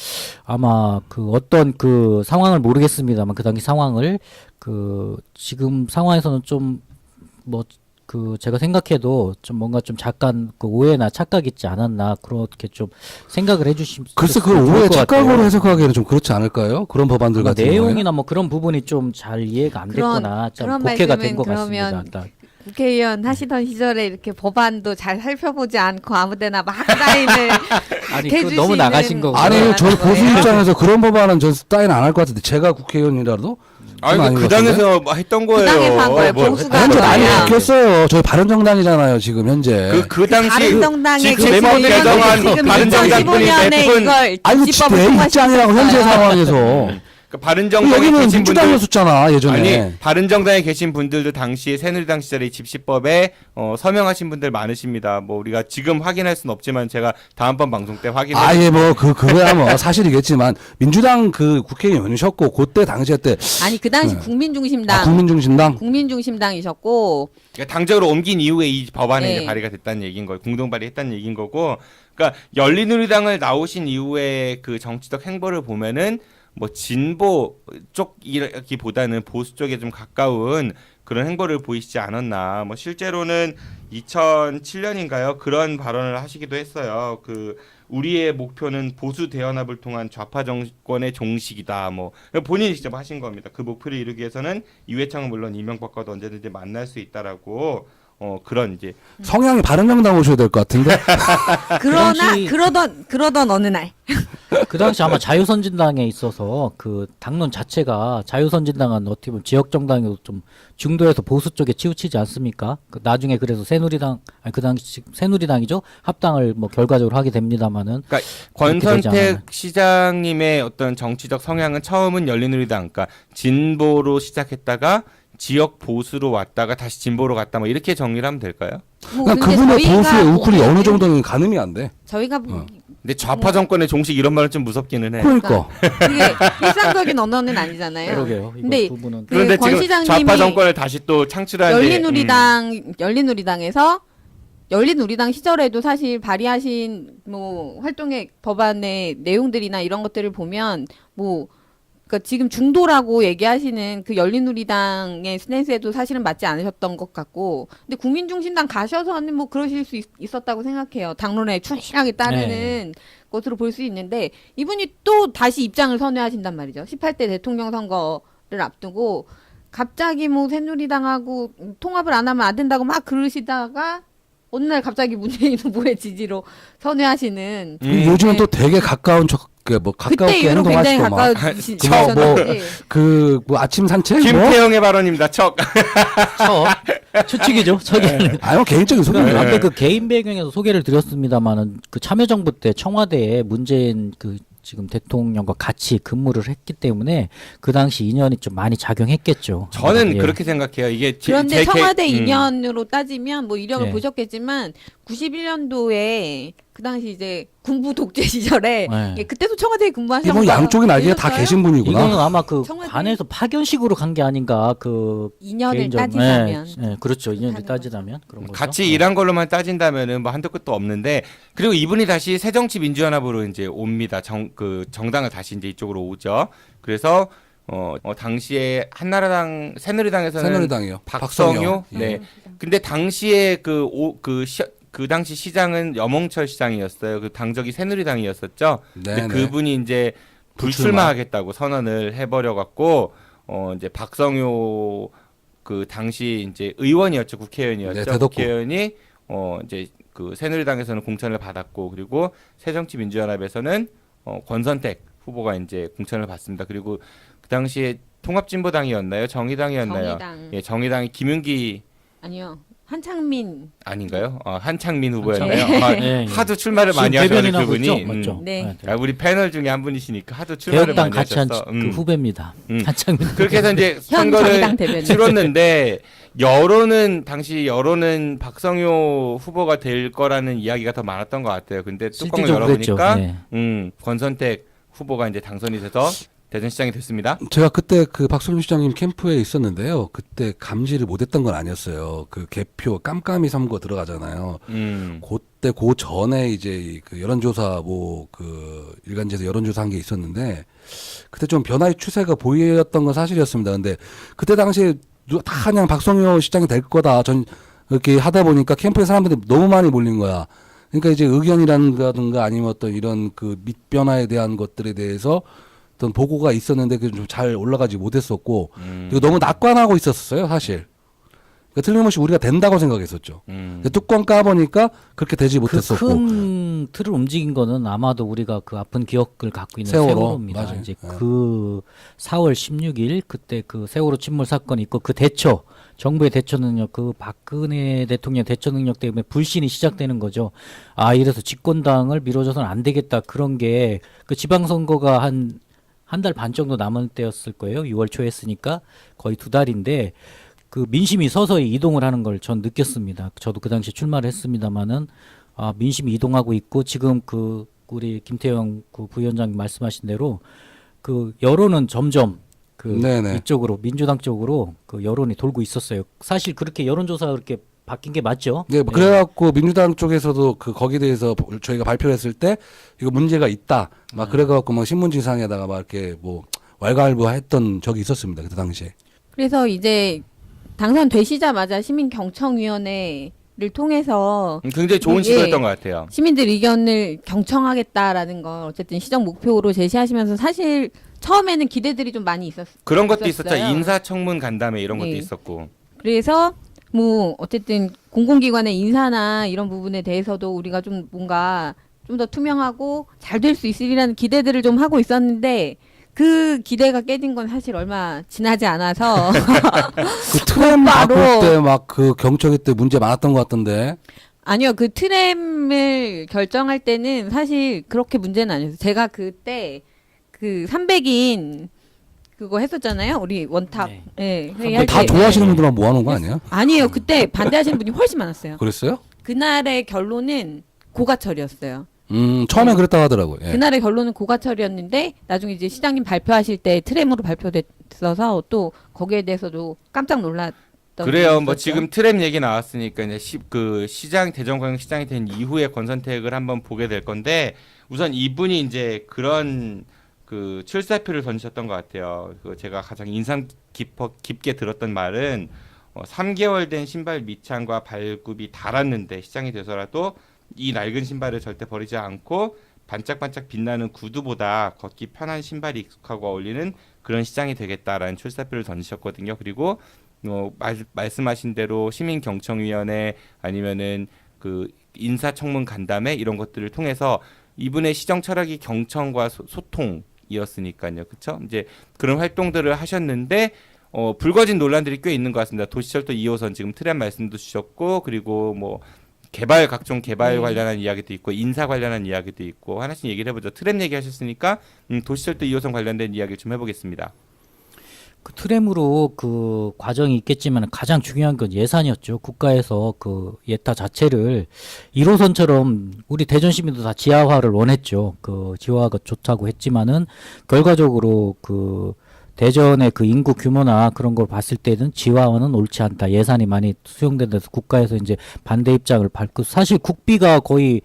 아마 그 어떤 그 상황을 모르겠습니다만 그 당시 상황을 그 지금 상황에서는 좀 뭐 그 제가 생각해도 좀 뭔가 좀 잠깐 그 오해나 착각 있지 않았나 그렇게 좀 생각을 해주시면 글쎄 그 오해 착각으로 해석하기에는 좀 그렇지 않을까요? 그런 법안들 같은 경우에. 내용이나 뭐 그런 부분이 좀 잘 이해가 안 됐거나 좀 그런 복해가 된 말씀은 것 같습니다. 그러면 일단. 국회의원 하시던 시절에 이렇게 법안도 잘 살펴보지 않고 아무데나 막 사인을 아니 그 너무 나가신 거고. 아니 저 보수 입장에서 그런 법안은 전 사인 안 할 것 같은데 제가 국회의원이라도 아니 그 당에서 했던 거예요. 그 당에서 한 거예요. 보수가 현재 한 많이 거예요. 바뀌었어요. 저희 바른정당이잖아요 지금 현재. 그 당시 바른정당의 지금 개정안 개정안 지금 바른정당분이 2015년에 대부분 이걸 아니 집법을 내 입장이라고 현재 통과시켰어요. 상황에서. 바른정당에 여기는 계신 분들 민주당이었잖아 예전에. 아니 바른정당에 계신 분들도 당시 새누리당 시절에 집시법에 서명하신 분들 많으십니다. 뭐 우리가 지금 확인할 수는 없지만 제가 다음번 방송 때 확인해. 아예 뭐 그거야 뭐 사실이겠지만 민주당 그 국회의원이셨고 그때 당시에 때 아니 그 당시 네. 국민중심당 국민중심당. 국민중심당이셨고 그러니까 당적으로 옮긴 이후에 이 법안이 네. 이제 발의가 됐다는 얘기인 거예요. 공동 발의했다는 얘기인 거고. 그러니까 열린우리당을 나오신 이후에 그 정치적 행보를 보면은 뭐 진보 쪽이라기보다는 보수 쪽에 좀 가까운 그런 행보를 보이시지 않았나. 뭐 실제로는 2007년인가요? 그런 발언을 하시기도 했어요. 그 우리의 목표는 보수 대연합을 통한 좌파 정권의 종식이다. 뭐 본인이 직접 하신 겁니다. 그 목표를 이루기 위해서는 이회창은 물론 이명박과도 언제든지 만날 수 있다라고 그런 이제 성향이 바른정당 오셔야 될 것 같은데. 그러나 당시- 그러던 어느 날 그 당시 아마 자유선진당에 있어서 그 당론 자체가 자유선진당은 어떻게 보면 지역정당이 좀 중도에서 보수 쪽에 치우치지 않습니까? 그 나중에 그래서 새누리당 아니 그 당시 새누리당이죠 합당을 뭐 결과적으로 하게 됩니다만은. 그러니까 권선택 시장님의 어떤 정치적 성향은 처음은 열린우리당, 그러니까 진보로 시작했다가 지역 보수로 왔다가 다시 진보로 갔다 뭐 이렇게 정리를 하면 될까요? 뭐 그러니까 근데 그분의 저희가 보수의 우쿨이 보기에는 어느 정도는 가늠이 안 돼. 저희가 근데 좌파 정권의 종식 이런 말은 좀 무섭기는 해. 그러니까. 그게 일상적인 언어는 아니잖아요. 그러게요. 근데 이거 두 분은 그런데 권 지금 시장님이 좌파 정권을 다시 또 창출하는데 열린우리당에서 열린우리당 시절에도 사실 발의하신 뭐 활동의 법안의 내용들이나 이런 것들을 보면 뭐 그러니까 지금 중도라고 얘기하시는 그 열린우리당의 스탠스에도 사실은 맞지 않으셨던 것 같고, 근데 국민중심당 가셔서는 뭐 그러실 수 있었다고 생각해요. 당론에 충실하게 따르는 것으로 볼 수 있는데 이분이 또 다시 입장을 선회하신단 말이죠. 18대 대통령 선거를 앞두고 갑자기 뭐 새누리당하고 통합을 안 하면 안 된다고 막 그러시다가 어느 날 갑자기 문재인 후보의 지지로 선회하시는. 요즘은 또 되게 가까운 뭐 그때 가깝게 이후로 굉장히 행동하시고 막. 가까워지셨는데 뭐 아침 산책 뭐? 김태형의 발언입니다. 추측이죠. 저기는. 아유 개인적인 소견이에요. 앞에 그 개인 배경에서 소개를 드렸습니다만은 그 참여정부 때 청와대에 문재인 그 지금 대통령과 같이 근무를 했기 때문에 그 당시 인연이 좀 많이 작용했겠죠. 저는 예. 그렇게 생각해요. 이게 그런데 청와대 인연으로 따지면 뭐 이력을 예. 보셨겠지만 91년도에 그 당시 이제 군부 독재 시절에 네. 예, 그때도 청와대에 근무하셨어요. 뭐 양쪽이 날개에 다 계신 분이구나. 이거는 아마 그 청와대- 관에서 파견식으로 간 게 아닌가 그 인연을 개인적- 따지자면 네, 그렇죠. 인연을 그렇다는 따지자면 그런 거죠. 같이 일한 걸로만 따진다면은 뭐 한도 끝도 없는데, 그리고 이분이 다시 새정치민주연합으로 이제 옵니다. 정당을 다시 이제 이쪽으로 오죠. 그래서 당시에 한나라당 새누리당에서는 새누리당이요. 박성효. 예. 네. 근데 당시에 그 당시 시장은 염홍철 시장이었어요. 그 당적이 새누리당이었었죠. 근데 네네. 그분이 이제 불출마하겠다고 선언을 해버려 갖고 이제 박성효 그 당시 이제 의원이었죠. 국회의원이었죠. 네, 대덕구. 국회의원이 이제 그 새누리당에서는 공천을 받았고 그리고 새정치민주연합에서는 권선택 후보가 이제 공천을 받습니다. 그리고 그 당시에 통합진보당이었나요? 정의당이었나요? 정의당. 예, 정의당이 김윤기 아니요. 한창민. 아닌가요? 한창민 후보였나요? 네. 하도 출마를 지금 많이 하셔서 대변인 하고 그분이 있죠? 맞죠? 네. 우리 패널 중에 한 분이시니까 하도 출마를 개혁당 많이 같이 한 하셔서 그 후배입니다. 음. 한창민. 그렇게 해서 이제 현 정의당 선거를 대변인. 치렀는데 당시 여론은 박성효 후보가 될 거라는 이야기가 더 많았던 것 같아요. 근데 뚜껑을 실질적으로 열어보니까 그랬죠. 네. 권선택 후보가 이제 당선이 돼서 대전시장이 됐습니다. 제가 그때 그 박성준 시장님 캠프에 있었는데요. 그때 감지를 못했던 건 아니었어요. 그 개표 깜깜이 선거 들어가잖아요. 그때 그 전에 이제 그 여론조사 그 일간지에서 여론조사한 게 있었는데 그때 좀 변화의 추세가 보였던 건 사실이었습니다. 근데 그때 당시에 다 그냥 박성효 시장이 될 거다. 이렇게 하다 보니까 캠프에 사람들이 너무 많이 몰린 거야. 그러니까 이제 의견이라든가 아니면 어떤 이런 그 밑변화에 대한 것들에 대해서 어떤 보고가 있었는데 그 좀 잘 올라가지 못했었고 그리고 너무 낙관하고 있었어요 사실. 그러니까 틀림없이 우리가 된다고 생각했었죠. 근데 뚜껑 까보니까 그렇게 되지 못했었고. 큰 틀을 움직인 거는 아마도 우리가 그 아픈 기억을 갖고 있는 세월호. 세월호입니다. 맞아요. 이제 네. 그 4월 16일 그때 그 세월호 침몰 사건이 있고 그 대처 정부의 대처 능력, 그 박근혜 대통령 대처 능력 때문에 불신이 시작되는 거죠. 이래서 집권당을 밀어줘서는 안 되겠다. 그런 게 그 지방선거가 한 달 반 정도 남은 때였을 거예요. 6월 초에 했으니까 거의 2달인데 그 민심이 서서히 이동을 하는 걸 전 느꼈습니다. 저도 그 당시에 출마를 했습니다마는 민심이 이동하고 있고 지금 그 우리 김태형 그 부위원장님 말씀하신 대로 그 여론은 점점 그 네네. 이쪽으로 민주당 쪽으로 그 여론이 돌고 있었어요. 사실 그렇게 여론조사가 그렇게 바뀐 게 맞죠? 네, 그래갖고 민주당 쪽에서도 그 거기에 대해서 저희가 발표를 했을 때 이거 문제가 있다. 막 그래갖고 막 신문지상에다가 막 이렇게 뭐 왈가왈부했던 적이 있었습니다. 그때 당시에. 그래서 이제 당선되시자마자 시민경청위원회를 통해서 굉장히 좋은 예, 시도였던 것 같아요. 시민들 의견을 경청하겠다라는 걸 어쨌든 시정 목표로 제시하시면서 사실 처음에는 기대들이 좀 많이 있었어요. 그런 것도 있었죠. 인사청문 간담회 이런 것도 네. 있었고. 그래서 뭐 어쨌든 공공기관의 인사나 이런 부분에 대해서도 우리가 좀 뭔가 좀 더 투명하고 잘 될 수 있으리라는 기대들을 좀 하고 있었는데 그 기대가 깨진 건 사실 얼마 지나지 않아서 그 트램 바꿀 때 막 그 경청회 때 문제 많았던 것 같던데. 아니요, 그 트램을 결정할 때는 사실 그렇게 문제는 아니었어요. 제가 그때 그 300인 그거 했었잖아요. 우리 원탁. 네. 회의할 다 때. 좋아하시는 분들만 모아놓은 거 아니야? 아니에요. 그때 반대하시는 분이 훨씬 많았어요. 그랬어요? 그날의 결론은 고가철이었어요. 처음엔 그랬다고 하더라고요. 예. 그날의 결론은 고가철이었는데 나중에 이제 시장님 발표하실 때 트램으로 발표됐어서 또 거기에 대해서도 깜짝 놀랐던. 그래요. 적이 뭐 있었죠. 지금 트램 얘기 나왔으니까 이제 그 시장 대전광역 시장이 된 이후에 권선택을 한번 보게 될 건데 우선 이분이 이제 그런 그 출사표를 던지셨던 것 같아요. 그 제가 가장 인상 깊게 들었던 말은 3개월 된 신발 밑창과 발굽이 닳았는데 시장이 돼서라도 이 낡은 신발을 절대 버리지 않고 반짝반짝 빛나는 구두보다 걷기 편한 신발이 익숙하고 어울리는 그런 시장이 되겠다라는 출사표를 던지셨거든요. 그리고 말씀하신 대로 시민경청위원회 아니면은 그 인사청문 간담회 이런 것들을 통해서 이분의 시정 철학이 경청과 소통이었으니까요. 그렇죠? 이제 그런 활동들을 하셨는데 불거진 논란들이 꽤 있는 것 같습니다. 도시철도 2호선 지금 트램 말씀도 주셨고 그리고 뭐 각종 개발 관련한 이야기도 있고 인사 관련한 이야기도 있고 하나씩 얘기를 해보죠. 트램 얘기하셨으니까 도시철도 2호선 관련된 이야기를 좀 해보겠습니다. 그 트램으로 그 과정이 있겠지만 가장 중요한 건 예산이었죠. 국가에서 그 예타 자체를 1호선처럼 우리 대전 시민도 다 지하화를 원했죠. 그 지하화가 좋다고 했지만은 결과적으로 그 대전의 그 인구 규모나 그런 걸 봤을 때는 지하화는 옳지 않다. 예산이 많이 수용된 데서 국가에서 이제 반대 입장을 밝고 사실 국비가 거의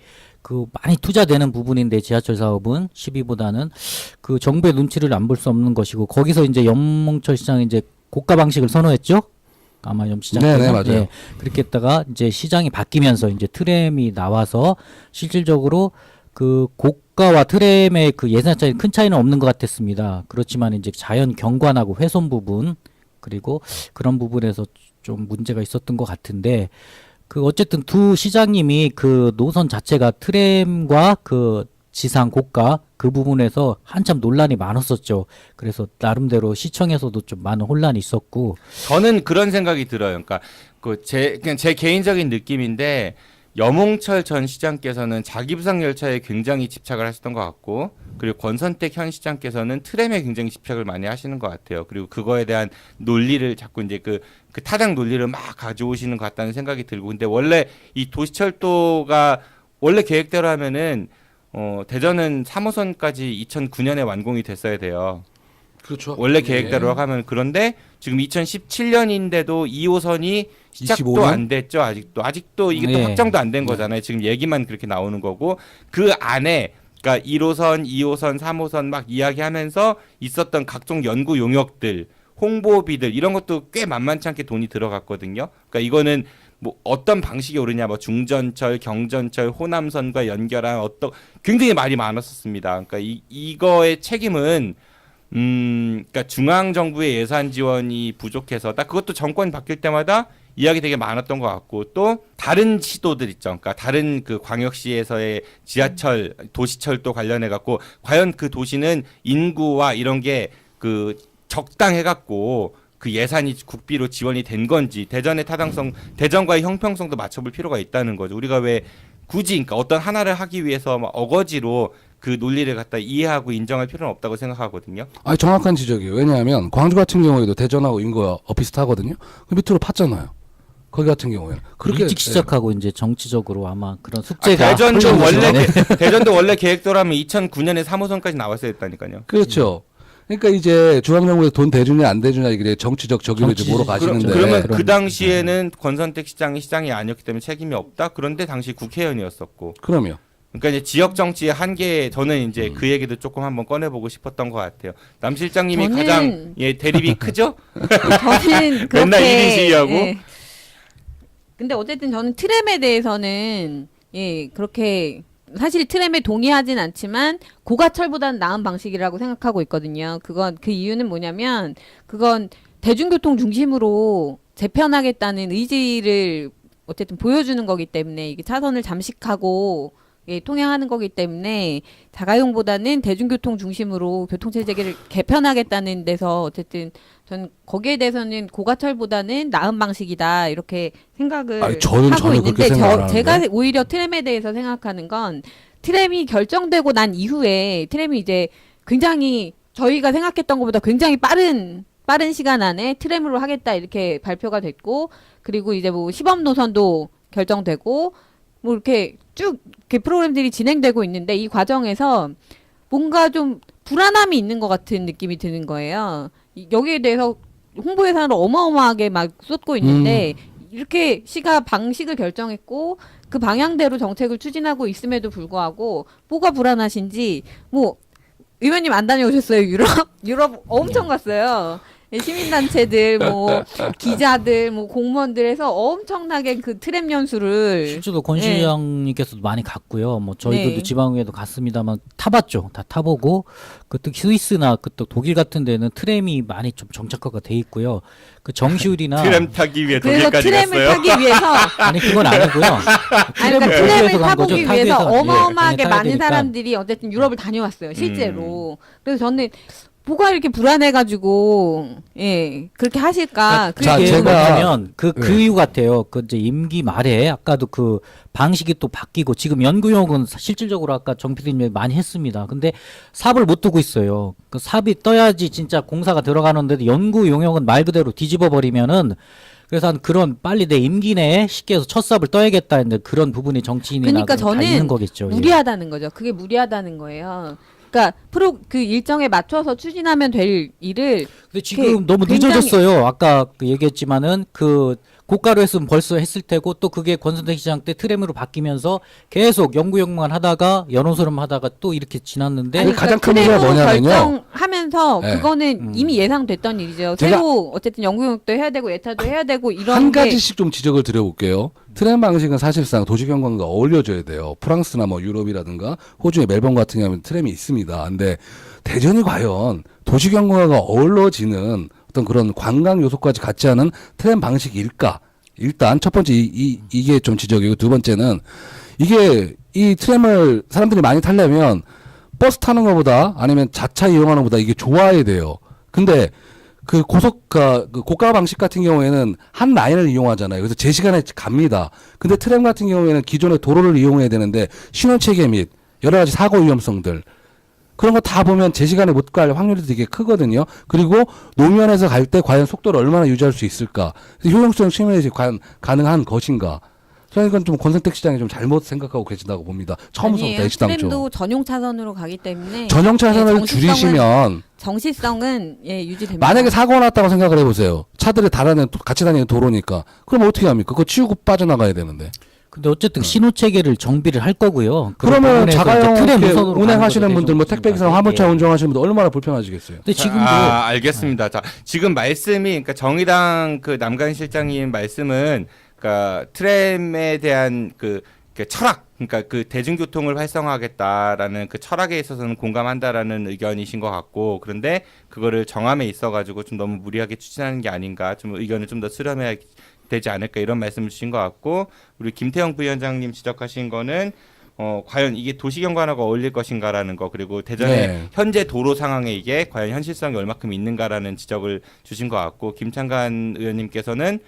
그 많이 투자되는 부분인데 지하철 사업은 12보다는 그 정부의 눈치를 안 볼 수 없는 것이고 거기서 이제 연몽철 시장이 이제 고가 방식을 선호했죠. 아마 시장에서 네네, 맞아요. 예, 그렇게 했다가 이제 시장이 바뀌면서 이제 트램이 나와서 실질적으로 그 고가와 트램의 그 예산 차이 큰 차이는 없는 것 같았습니다. 그렇지만 이제 자연 경관하고 훼손 부분 그리고 그런 부분에서 좀 문제가 있었던 것 같은데 그 어쨌든 두 시장님이 그 노선 자체가 트램과 그 지상 고가 그 부분에서 한참 논란이 많았었죠. 그래서 나름대로 시청에서도 좀 많은 혼란이 있었고 저는 그런 생각이 들어요. 그러니까 그냥 제 개인적인 느낌인데 염홍철 전 시장께서는 자기 부상 열차에 굉장히 집착을 하셨던 것 같고 그리고 권선택 현 시장께서는 트램에 굉장히 집착을 많이 하시는 것 같아요. 그리고 그거에 대한 논리를 자꾸 이제 그 타당 논리를 막 가져오시는 것 같다는 생각이 들고 근데 원래 이 도시철도가 원래 계획대로 하면은 대전은 3호선까지 2009년에 완공이 됐어야 돼요. 그렇죠. 원래 계획대로 하면 그런데 지금 2017년인데도 2호선이 시작도 25년? 안 됐죠. 아직도 이게 또 네. 확정도 안 된 거잖아요. 지금 얘기만 그렇게 나오는 거고 그 안에 그러니까 1호선, 2호선, 3호선 막 이야기하면서 있었던 각종 연구 용역들, 홍보비들 이런 것도 꽤 만만치 않게 돈이 들어갔거든요. 그러니까 이거는 뭐 어떤 방식이 오르냐, 뭐 중전철, 경전철, 호남선과 연결한 굉장히 말이 많았었습니다. 그러니까 이거의 책임은 그러니까 중앙 정부의 예산 지원이 부족해서 딱 그것도 정권 바뀔 때마다 이야기 되게 많았던 것 같고 또 다른 시도들 있죠. 그러니까 다른 그 광역시에서의 지하철, 도시철도 관련해 갖고 과연 그 도시는 인구와 이런 게 그 적당해 갖고 그 예산이 국비로 지원이 된 건지 대전의 타당성, 대전과의 형평성도 맞춰볼 필요가 있다는 거죠. 우리가 왜 굳이 그러니까 어떤 하나를 하기 위해서 막 어거지로 그 논리를 갖다 이해하고 인정할 필요는 없다고 생각하거든요. 아니 정확한 지적이에요. 왜냐하면 광주 같은 경우에도 대전하고 인구가 비슷하거든요. 그 밑으로 팠잖아요. 거기 같은 경우에는 그렇게 일찍 시작하고 이제 정치적으로 아마 그런 숙제가 대전도 원래 계획대로라면 2009년에 3호선까지 나왔어야 했다니까요. 그렇죠. 그러니까 이제 중앙정부에서 돈 대주냐 안 대주냐 이게 정치적 적용을 이제 보러 가시는데 그러면 그 당시에는 권선택 시장이 아니었기 때문에 책임이 없다. 그런데 당시 국회의원이었었고. 그럼요. 그러니까 이제 지역 정치의 한계 저는 이제 그 얘기도 조금 한번 꺼내보고 싶었던 것 같아요. 남 실장님이 가장 대립이 크죠? 저는 그렇게 맨날 1인 시위하고. 예. 근데 어쨌든 저는 트램에 대해서는 그렇게 사실 트램에 동의하진 않지만 고가철보다는 나은 방식이라고 생각하고 있거든요. 그 이유는 뭐냐면 그건 대중교통 중심으로 재편하겠다는 의지를 어쨌든 보여주는 거기 때문에 이게 차선을 잠식하고 통행하는 거기 때문에 자가용보다는 대중교통 중심으로 교통체제를 개편하겠다는 데서 어쨌든 전 거기에 대해서는 고가철보다는 나은 방식이다 이렇게 생각을 저는 하고 있는데 제가 하는데. 오히려 트램에 대해서 생각하는 건 트램이 결정되고 난 이후에 트램이 이제 굉장히 저희가 생각했던 것보다 굉장히 빠른 시간 안에 트램으로 하겠다 이렇게 발표가 됐고 그리고 이제 뭐 시범 노선도 결정되고 뭐 이렇게 쭉 이렇게 프로그램들이 진행되고 있는데 이 과정에서 뭔가 좀 불안함이 있는 것 같은 느낌이 드는 거예요. 여기에 대해서 홍보 예산을 어마어마하게 막 쏟고 있는데 이렇게 시가 방식을 결정했고 그 방향대로 정책을 추진하고 있음에도 불구하고 뭐가 불안하신지 뭐 의원님 안 다녀오셨어요? 유럽 엄청 갔어요. 시민단체들, 뭐 기자들, 뭐 공무원들에서 엄청나게 그 트램 연수를 실제로 권 시장님께서도 많이 갔고요. 뭐 저희도 네. 지방에도 갔습니다만 타봤죠. 다 타보고 그또 스위스나 그또 독일 같은 데는 트램이 많이 좀 정착화가 돼 있고요. 그 정시율이나 트램 타기 위해 그래서 독일까지 트램을 갔어요. 타기 위해서 아니 그건 아니고요. 그러니까 트램을 타보기 타기 위해서 위해서, 어마어마하게 타야 많은 되니까. 사람들이 어쨌든 유럽을 다녀왔어요. 실제로. 그래서 저는 뭐가 이렇게 불안해가지고 그렇게 하실까? 자, 그게 제가- 뭐냐면 그 이유 같아요. 그 이제 임기 말에 아까도 그 방식이 또 바뀌고 지금 연구용은 실질적으로 아까 정 PD님이 많이 했습니다. 근데 삽을 못 두고 있어요. 그 삽이 떠야지 진짜 공사가 들어가는데도 연구 용역은 말 그대로 뒤집어 버리면은 그래서 한 그런 빨리 내 임기 내에 쉽게 해서 첫 삽을 떠야겠다 했는데 그런 부분이 정치인이나 그러니까 다 있는 저는 거겠죠. 예. 무리하다는 거죠. 그게 무리하다는 거예요. 그러니까 그 일정에 맞춰서 추진하면 될 일을 근데 지금 너무 늦어졌어요. 아까 얘기했지만은 고가로 했으면 벌써 했을 테고 또 그게 권선택 시장 때 트램으로 바뀌면서 계속 연구영만 하다가 연호스럼 하다가 또 이렇게 지났는데 아니, 가장 큰 문제가 뭐냐면요. 결정하면서 네. 그거는 이미 예상됐던 일이죠. 새로 어쨌든 연구영도 해야 되고 예타도 해야 되고 이런 한 게 가지씩 좀 지적을 드려볼게요. 트램 방식은 사실상 도시경관과 어울려져야 돼요. 프랑스나 뭐 유럽이라든가 호주의 멜번 같은 경우는 트램이 있습니다. 근데 대전이 과연 도시경관과 어우러지는 어떤 그런 관광 요소까지 같지 않은 트램 방식일까? 일단 첫 번째 이게 좀 지적이고, 두 번째는 이게 이 트램을 사람들이 많이 타려면 버스 타는 것보다 아니면 자차 이용하는 것보다 이게 좋아야 돼요. 근데 그 고가 방식 같은 경우에는 한 라인을 이용하잖아요. 그래서 제 시간에 갑니다. 근데 트램 같은 경우에는 기존의 도로를 이용해야 되는데 신호 체계 및 여러 가지 사고 위험성들 그런 거 다 보면 제 시간에 못 갈 확률이 되게 크거든요. 그리고 노면에서 갈 때 과연 속도를 얼마나 유지할 수 있을까? 효용성 측면에서 과연 가능한 것인가? 저는 이건 좀 권선택 시장이 좀 잘못 생각하고 계신다고 봅니다. 처음부터 H당 쪽. 트램도 전용 차선으로 가기 때문에 전용 차선을 줄이시면 정시성은 유지됩니다. 만약에 사고가 났다고 생각을 해보세요. 차들이 같이 다니는 도로니까. 그럼 어떻게 합니까? 그거 치우고 빠져나가야 되는데. 근데 어쨌든 신호 체계를 정비를 할 거고요. 그러면 자가용 트램 이렇게 우선으로 운행하시는 분들, 뭐 택배기사, 화물차 예. 운전하시는 분들 얼마나 불편하시겠어요. 근데 지금도 알겠습니다. 자, 지금 말씀이 그러니까 정의당 남관 실장님 말씀은 그러니까 트램에 대한 그 철학, 그러니까 그 대중교통을 활성화하겠다라는 그 철학에 있어서는 공감한다라는 의견이신 것 같고, 그런데 그거를 정함에 있어가지고 좀 너무 무리하게 추진하는 게 아닌가, 좀 의견을 좀 더 수렴해야 되지 않을까 이런 말씀을 주신 것 같고, 우리 김태형 부위원장님 지적하신 거는 과연 이게 도시경관하고 어울릴 것인가라는 거, 그리고 대전의 현재 도로 상황에 이게 과연 현실성이 얼마큼 있는가라는 지적을 주신 것 같고, 김창관 의원님께서는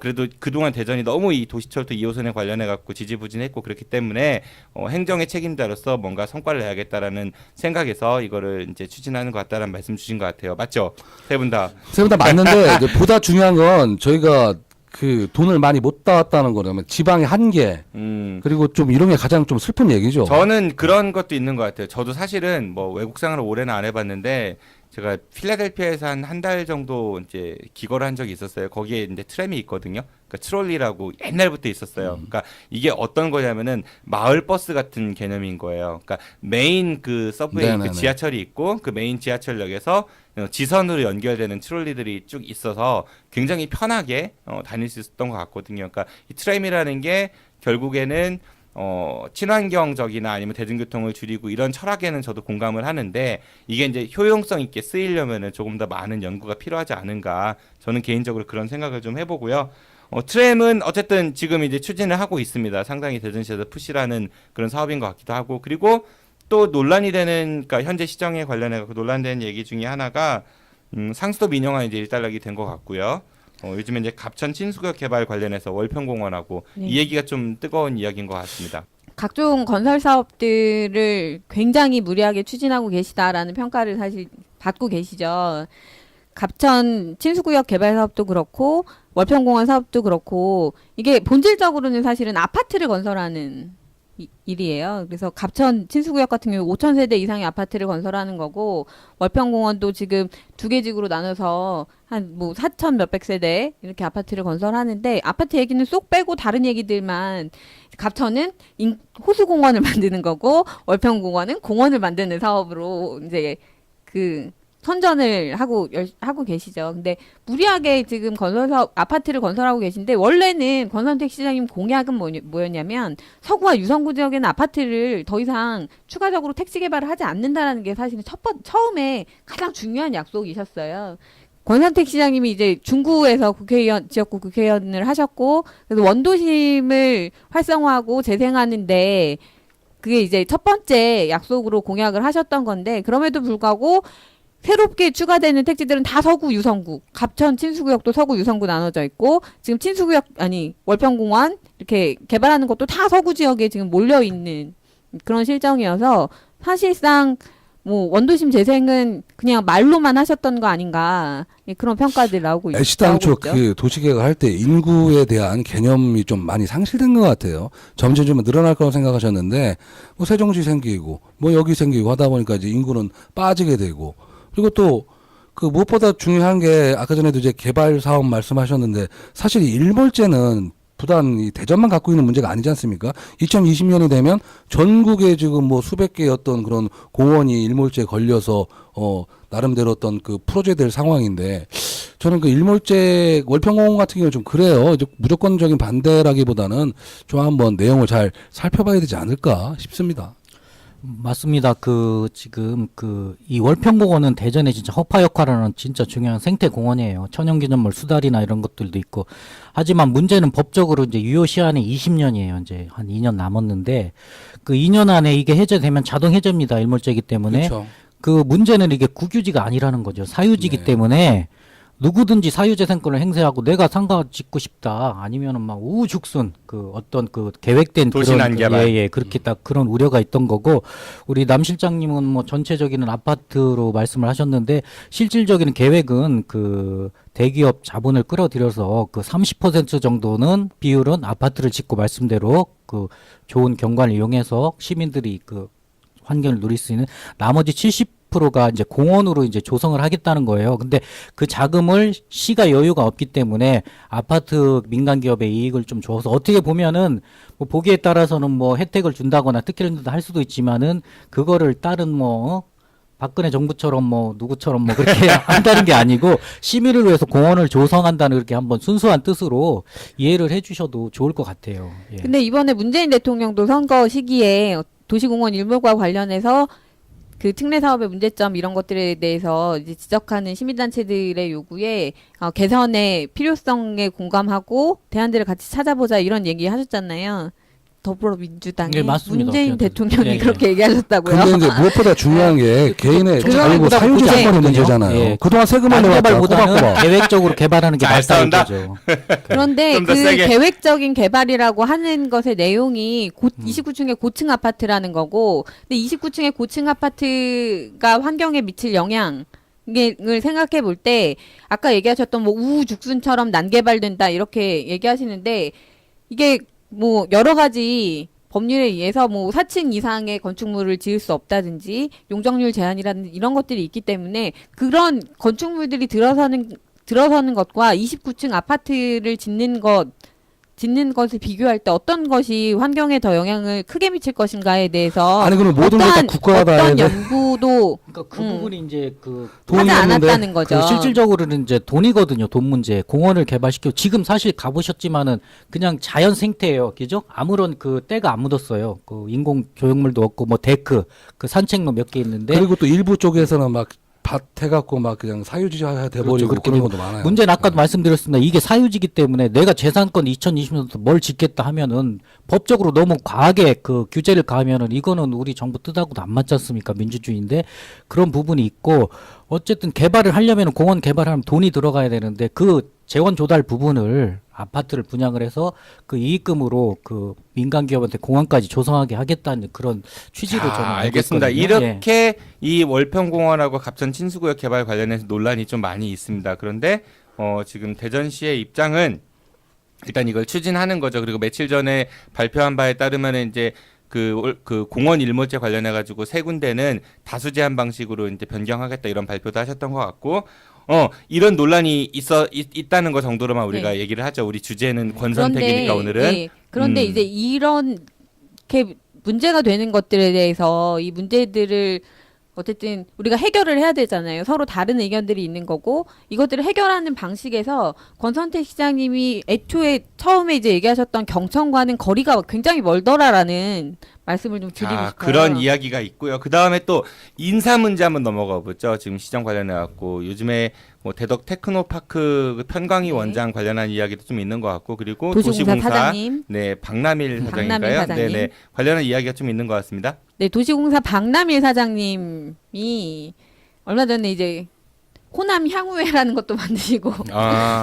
그래도 그동안 대전이 너무 이 도시철도 2호선에 관련해 갖고 지지부진했고 그렇기 때문에 행정의 책임자로서 뭔가 성과를 내야겠다라는 생각에서 이거를 이제 추진하는 것 같다라는 말씀 주신 것 같아요. 맞죠? 세 분 다 맞는데 이제 보다 중요한 건 저희가 그 돈을 많이 못 따왔다는 거라면 지방의 한계 그리고 좀 이런 게 가장 좀 슬픈 얘기죠. 저는 그런 것도 있는 것 같아요. 저도 사실은 뭐 외국 생활을 오래는 안 해봤는데 제가 필라델피아에서 한 달 정도 이제 기거를 한 적이 있었어요. 거기에 이제 트램이 있거든요. 그러니까 트롤리라고 옛날부터 있었어요. 그러니까 이게 어떤 거냐면은 마을 버스 같은 개념인 거예요. 그러니까 메인 그 서브웨이 그 지하철이 있고 그 메인 지하철역에서 지선으로 연결되는 트롤리들이 쭉 있어서 굉장히 편하게 다닐 수 있었던 것 같거든요. 그러니까 이 트램이라는 게 결국에는 친환경적이나 아니면 대중교통을 줄이고 이런 철학에는 저도 공감을 하는데, 이게 이제 효용성 있게 쓰이려면은 조금 더 많은 연구가 필요하지 않은가, 저는 개인적으로 그런 생각을 좀 해보고요. 트램은 어쨌든 지금 이제 추진을 하고 있습니다. 상당히 대전시에서 푸시라는 그런 사업인 것 같기도 하고, 그리고 또 논란이 되는, 그러니까 현재 시정에 관련해 갖고 논란되는 얘기 중에 하나가 상수도 민영화 이제 일단락이 된 것 같고요. 요즘에 이제 갑천 친수구역 개발 관련해서 월평공원하고 이 얘기가 좀 뜨거운 이야기인 것 같습니다. 각종 건설 사업들을 굉장히 무리하게 추진하고 계시다라는 평가를 사실 받고 계시죠. 갑천 친수구역 개발 사업도 그렇고 월평공원 사업도 그렇고, 이게 본질적으로는 사실은 아파트를 건설하는 일이에요. 그래서 갑천 친수구역 같은 경우 5,000세대 이상의 아파트를 건설하는 거고, 월평공원도 지금 두 개 지구로 나눠서 한 뭐 4,000 몇백 세대 이렇게 아파트를 건설하는데, 아파트 얘기는 쏙 빼고 다른 얘기들만, 갑천은 호수공원을 만드는 거고 월평공원은 공원을 만드는 사업으로 이제 선전을 하고 계시죠. 근데 무리하게 지금 건설사업 아파트를 건설하고 계신데, 원래는 권선택 시장님 공약은 뭐였냐면 서구와 유성구 지역에는 아파트를 더 이상 추가적으로 택지 개발을 하지 않는다라는 게 사실은 처음에 가장 중요한 약속이셨어요. 권선택 시장님이 이제 중구에서 지역구 국회의원을 하셨고, 그래서 원도심을 활성화하고 재생하는데 그게 이제 첫 번째 약속으로 공약을 하셨던 건데, 그럼에도 불구하고 새롭게 추가되는 택지들은 다 서구 유성구, 갑천 친수구역도 서구 유성구 나눠져 있고, 지금 월평공원 이렇게 개발하는 것도 다 서구 지역에 지금 몰려 있는 그런 실정이어서, 사실상 뭐 원도심 재생은 그냥 말로만 하셨던 거 아닌가 예, 그런 평가들 나오고 있죠. 애시당초 그 도시계획을 할 때 인구에 대한 개념이 좀 많이 상실된 것 같아요. 점점 좀 늘어날 거라고 생각하셨는데 뭐 세종시 생기고 뭐 여기 생기고 하다 보니까 이제 인구는 빠지게 되고 그리고 또 그 무엇보다 중요한 게 아까 전에도 이제 개발 사업 말씀하셨는데 사실 이 일몰제는 부단 이 대전만 갖고 있는 문제가 아니지 않습니까? 2020년이 되면 전국에 지금 뭐 수백 개의 어떤 그런 공원이 일몰제에 걸려서 나름대로 어떤 그 풀어줘야 될 상황인데 저는 그 일몰제 월평공원 같은 경우 좀 그래요. 이제 무조건적인 반대라기보다는 좀 한번 내용을 잘 살펴봐야 되지 않을까 싶습니다. 맞습니다. 지금 이 월평공원은 대전에 진짜 허파 역할을 하는 진짜 중요한 생태 공원이에요. 천연기념물 수달이나 이런 것들도 있고. 하지만 문제는 법적으로 이제 유효 시한이 20년이에요. 이제 한 2년 남았는데 그 2년 안에 이게 해제되면 자동 해제입니다. 일몰제이기 때문에. 그렇죠. 그 문제는 이게 국유지가 아니라는 거죠. 사유지기 네. 때문에 누구든지 사유재생권을 행사하고 내가 상가 짓고 싶다 아니면은 막 우후죽순 그 어떤 그 계획된 도시난 개발. 그렇게 딱 그런 우려가 있던 거고 우리 남 실장님은 뭐 전체적인 아파트로 말씀을 하셨는데 실질적인 계획은 그 대기업 자본을 끌어들여서 그 30% 정도는 비율은 아파트를 짓고 말씀대로 그 좋은 경관을 이용해서 시민들이 그 환경을 누릴 수 있는 나머지 70%가 이제 공원으로 이제 조성을 하겠다는 거예요. 근데 그 자금을 시가 여유가 없기 때문에 아파트 민간 기업의 이익을 좀 줘서 어떻게 보면은 뭐 보기에 따라서는 뭐 혜택을 준다거나 특혜를 준다 할 수도 있지만은 그거를 다른 뭐 박근혜 정부처럼 뭐 누구처럼 뭐 그렇게 한다는 게 아니고 시민을 위해서 공원을 조성한다는 그렇게 한번 순수한 뜻으로 이해를 해주셔도 좋을 것 같아요. 예. 근데 이번에 문재인 대통령도 선거 시기에 도시공원 일몰과 관련해서 그 특례 사업의 문제점 이런 것들에 대해서 이제 지적하는 시민단체들의 요구에 개선의 필요성에 공감하고 대안들을 같이 찾아보자 이런 얘기 하셨잖아요. 더불어민주당의 네, 맞습니다. 문재인 대통령이 예, 예. 그렇게 얘기하셨다고요. 근데 이제 무엇보다 중요한 게 개인의 그런 자유고 것보다 사유재산권의 문제거든요. 문제잖아요. 예. 그동안 세금을 내왔다 개발보다는 꼬박꼬박. 계획적으로 개발하는 게 잘 맞다는 싸운다? 거죠. 그런데 좀더 그 세게. 계획적인 개발이라고 하는 것의 내용이 29층의 고층 아파트라는 거고, 근데 29층의 고층 아파트가 환경에 미칠 영향을 생각해 볼 때, 아까 얘기하셨던 뭐 우후죽순처럼 난개발된다 이렇게 얘기하시는데, 이게 뭐 여러 가지 법률에 의해서 뭐 4층 이상의 건축물을 지을 수 없다든지 용적률 제한이라든지 이런 것들이 있기 때문에 그런 건축물들이 들어서는 것과 29층 아파트를 짓는 것을 비교할 때 어떤 것이 환경에 더 영향을 크게 미칠 것인가에 대해서 아니 그럼 모든 걸 다 국가가 다 해야 어떤 돼? 연구도 그러니까 그 부분이 이제 그 하지 않았다는 거죠. 그 실질적으로는 이제 돈이거든요. 돈 문제. 공원을 개발시키고 지금 사실 가보셨지만은 그냥 자연 생태예요. 그죠? 아무런 그 때가 안 묻었어요. 그 인공 조형물도 없고 뭐 데크, 그 산책로 몇 개 있는데 그리고 또 일부 쪽에서는 막 밭 해갖고 막 그냥 사유지화 돼버리고 그렇죠. 그런 것도 많아요. 문제는 아까도 말씀드렸습니다. 이게 사유지기 때문에 내가 재산권 2020년부터 뭘 짓겠다 하면은 법적으로 너무 과하게 그 규제를 가하면은 이거는 우리 정부 뜻하고도 안 맞지 않습니까? 민주주의인데 그런 부분이 있고 어쨌든 개발을 하려면 공원 개발하면 돈이 들어가야 되는데 그 재원 조달 부분을 아파트를 분양을 해서 그 이익금으로 그 민간 기업한테 공원까지 조성하게 하겠다는 그런 취지로 자, 저는 알고 알겠습니다. 있거든요. 이렇게 이 월평공원하고 갑천 친수구역 개발 관련해서 논란이 좀 많이 있습니다. 그런데 지금 대전시의 입장은 일단 이걸 추진하는 거죠. 그리고 며칠 전에 발표한 바에 따르면 이제 그 공원 일몰제 관련해 가지고 세 군데는 다수 제한 방식으로 이제 변경하겠다 이런 발표도 하셨던 것 같고 이런 논란이 있다는 거 정도로만 우리가 네. 얘기를 하죠. 우리 주제는 권선택이니까 오늘은. 예, 그런데 이제 이렇게 문제가 되는 것들에 대해서 이 문제들을 어쨌든 우리가 해결을 해야 되잖아요. 서로 다른 의견들이 있는 거고 이것들을 해결하는 방식에서 권선택 시장님이 애초에 처음에 이제 얘기하셨던 경청과는 거리가 굉장히 멀더라라는 말씀을 좀 드리고 싶어요. 그런 이야기가 있고요. 그 다음에 또 인사 문제 한번 넘어가 보죠. 지금 시정 관련해 갖고 요즘에 뭐 대덕 테크노파크 편광희 원장 관련한 이야기도 좀 있는 것 같고 그리고 도시공사 사장님, 네 박남일 사장인가요? 사장님. 네네 관련한 이야기가 좀 있는 것 같습니다. 네 도시공사 박남일 사장님이 얼마 전에 이제 호남 향후회라는 것도 만드시고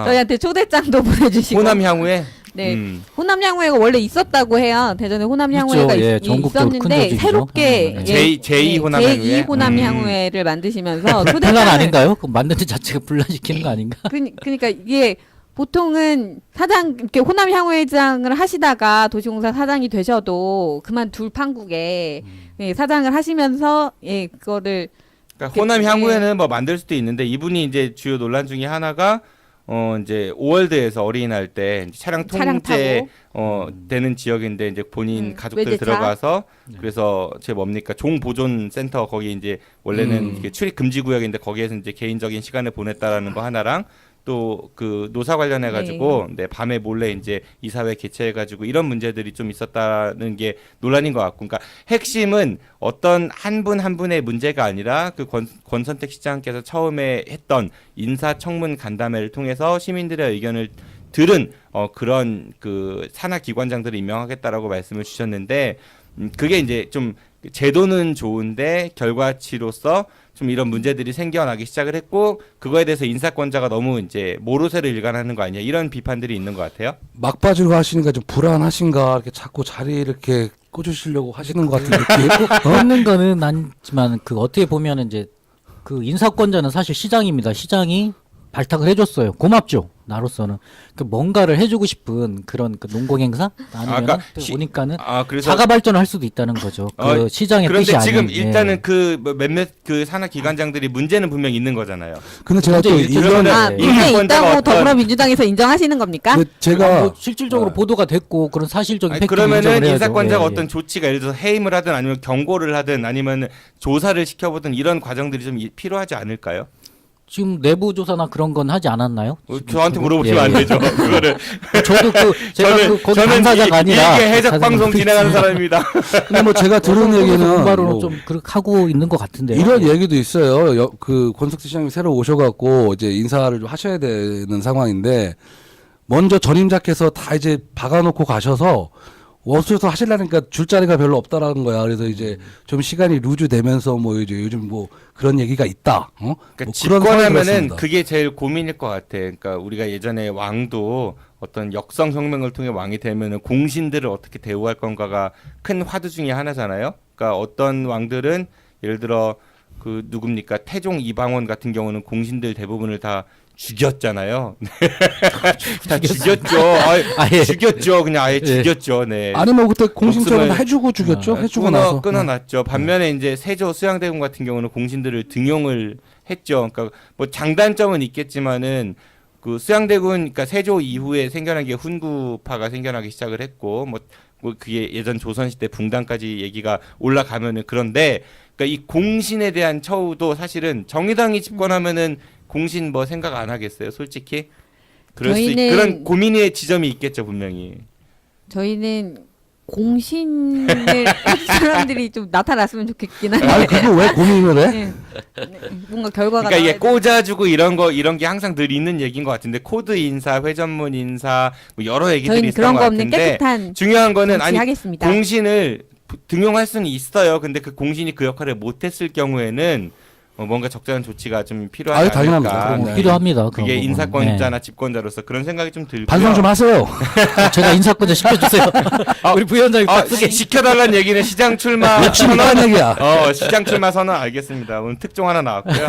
저희한테 초대장도 보내주시고 호남 향후에 네, 호남향후회가 원래 있었다고 해요. 대전에 호남향후회가 있죠. 예, 전국적으로 큰 있었는데 조직이죠. 새롭게 네. 제2 호남향후회? 제2 호남향후회를 만드시면서 분란 초대장을 아닌가요? 그 만드는 자체가 분란시키는 거 아닌가? 그러니까 이게 보통은 사장 이렇게 호남향후회장을 하시다가 도시공사 사장이 되셔도 그만둘 판국에 예, 사장을 하시면서 예 그거를 그러니까 호남 향후에는 뭐 만들 수도 있는데 이분이 이제 주요 논란 중에 하나가 이제 5월드에서 어린이날 때 차량 차량 통제 타고. 되는 지역인데 이제 본인 가족들 외제차. 들어가서 그래서 제 뭡니까 종 보존 센터 거기 이제 원래는 이게 출입 금지 구역인데 거기에서 이제 개인적인 시간을 보냈다라는 거 하나랑 또 그 노사 관련해 가지고 네, 밤에 몰래 이제 이사회 개최해 가지고 이런 문제들이 좀 있었다는 게 논란인 것 같고, 그러니까 핵심은 어떤 한 분 한 분의 문제가 아니라 그 권선택 시장께서 처음에 했던 인사청문 간담회를 통해서 시민들의 의견을 들은 그런 그 산하 기관장들을 임명하겠다라고 말씀을 주셨는데 그게 이제 좀 제도는 좋은데 결과치로서 좀 이런 문제들이 생겨나기 시작을 했고 그거에 대해서 인사권자가 너무 이제 모르쇠를 일관하는 거 아니야 이런 비판들이 있는 것 같아요. 막바지로 하시니까 좀 불안하신가 이렇게 자꾸 자리 이렇게 꽂으시려고 하시는 것 같은 느낌. 그런 거는 아니지만 그 어떻게 보면은 이제 그 인사권자는 사실 시장입니다. 시장이 발탁을 해줬어요. 고맙죠. 나로서는 그 뭔가를 해주고 싶은 그런 그 농공 행사 아니면 오니까는 그래서 자가 발전을 할 수도 있다는 거죠. 그 시장의 그런데 뜻이 지금 아닌. 일단은 예. 그 몇몇 그 산하 기관장들이 문제는 분명 있는 거잖아요. 근데 제가 또 문제 이런 문제 있다고 더불어민주당에서 인정하시는 겁니까? 제가 뭐 실질적으로 보도가 됐고 그런 사실적인 팩트 그러면은 인사권자가 어떤 조치가 예를 들어서 해임을 하든 아니면 경고를 하든 아니면 조사를 시켜보든 이런 과정들이 좀 필요하지 않을까요? 지금 내부 조사나 그런 건 하지 않았나요? 저한테 물어보시면 안 되죠. 그거를 저도 제가 거기 당사자가 아니라 이게 해적 방송 진행하는 사람입니다. 근데 뭐 제가 들은 얘기는 공바로 뭐 좀 그렇게 하고 있는 것 같은데 이런 얘기도 있어요. 그 권석태 시장님이 새로 오셔갖고 이제 인사를 좀 하셔야 되는 상황인데 먼저 전임자께서 다 이제 박아놓고 가셔서 워스에서 하시려니까 줄 자리가 별로 없다라는 거야. 그래서 이제 좀 시간이 루즈되면서 뭐 이제 요즘 뭐 그런 얘기가 있다. 그러니까 뭐 집권하면은 그게 제일 고민일 것 같아. 그러니까 우리가 예전에 왕도 어떤 역성 혁명을 통해 왕이 되면은 공신들을 어떻게 대우할 건가가 큰 화두 중에 하나잖아요. 그러니까 어떤 왕들은 예를 들어 그 누굽니까 태종 이방원 같은 경우는 공신들 대부분을 다 죽였잖아요. 다 죽였죠. 아예 죽였죠. 그냥 아예 죽였죠. 네. 아니 뭐 그때 공신처럼 해주고 죽였죠. 해주고 나서 끊어놨죠. 반면에 이제 세조 수양대군 같은 경우는 공신들을 등용을 했죠. 그러니까 뭐 장단점은 있겠지만은 그 수양대군, 그러니까 세조 이후에 생겨난 게 훈구파가 생겨나기 시작을 했고 뭐 그게 예전 조선시대 붕당까지 얘기가 올라가면은 그런데 그러니까 이 공신에 대한 처우도 사실은 정의당이 집권하면은 공신 뭐 생각 안 하겠어요, 솔직히. 그런 고민의 지점이 있겠죠, 분명히. 저희는 공신을 해준 사람들이 좀 나타났으면 좋겠긴 한데. 아니 그거 왜 고민을 해? 네. 뭔가 결과가. 그러니까 이게 꽂아주고 이런 게 항상 늘 있는 얘기인 것 같은데 코드 인사, 회전문 인사 뭐 여러 얘기들이 있었던 것 같은데 깨끗한 중요한 거는 아니 하겠습니다. 공신을 등용할 수는 있어요. 근데 그 공신이 그 역할을 못했을 경우에는 뭔가 적절한 조치가 좀 필요하지 당연합니다. 않을까. 필요합니다. 그게 인사권자나 집권자로서 그런 생각이 좀 들고요. 반성 좀 하세요. 제가 인사권자 시켜주세요. 우리 부위원장이 빡세게 시켜달라는 얘기는 시장 출마 욕심이라는 얘기야. 시장 출마 선언 알겠습니다. 오늘 특종 하나 나왔고요.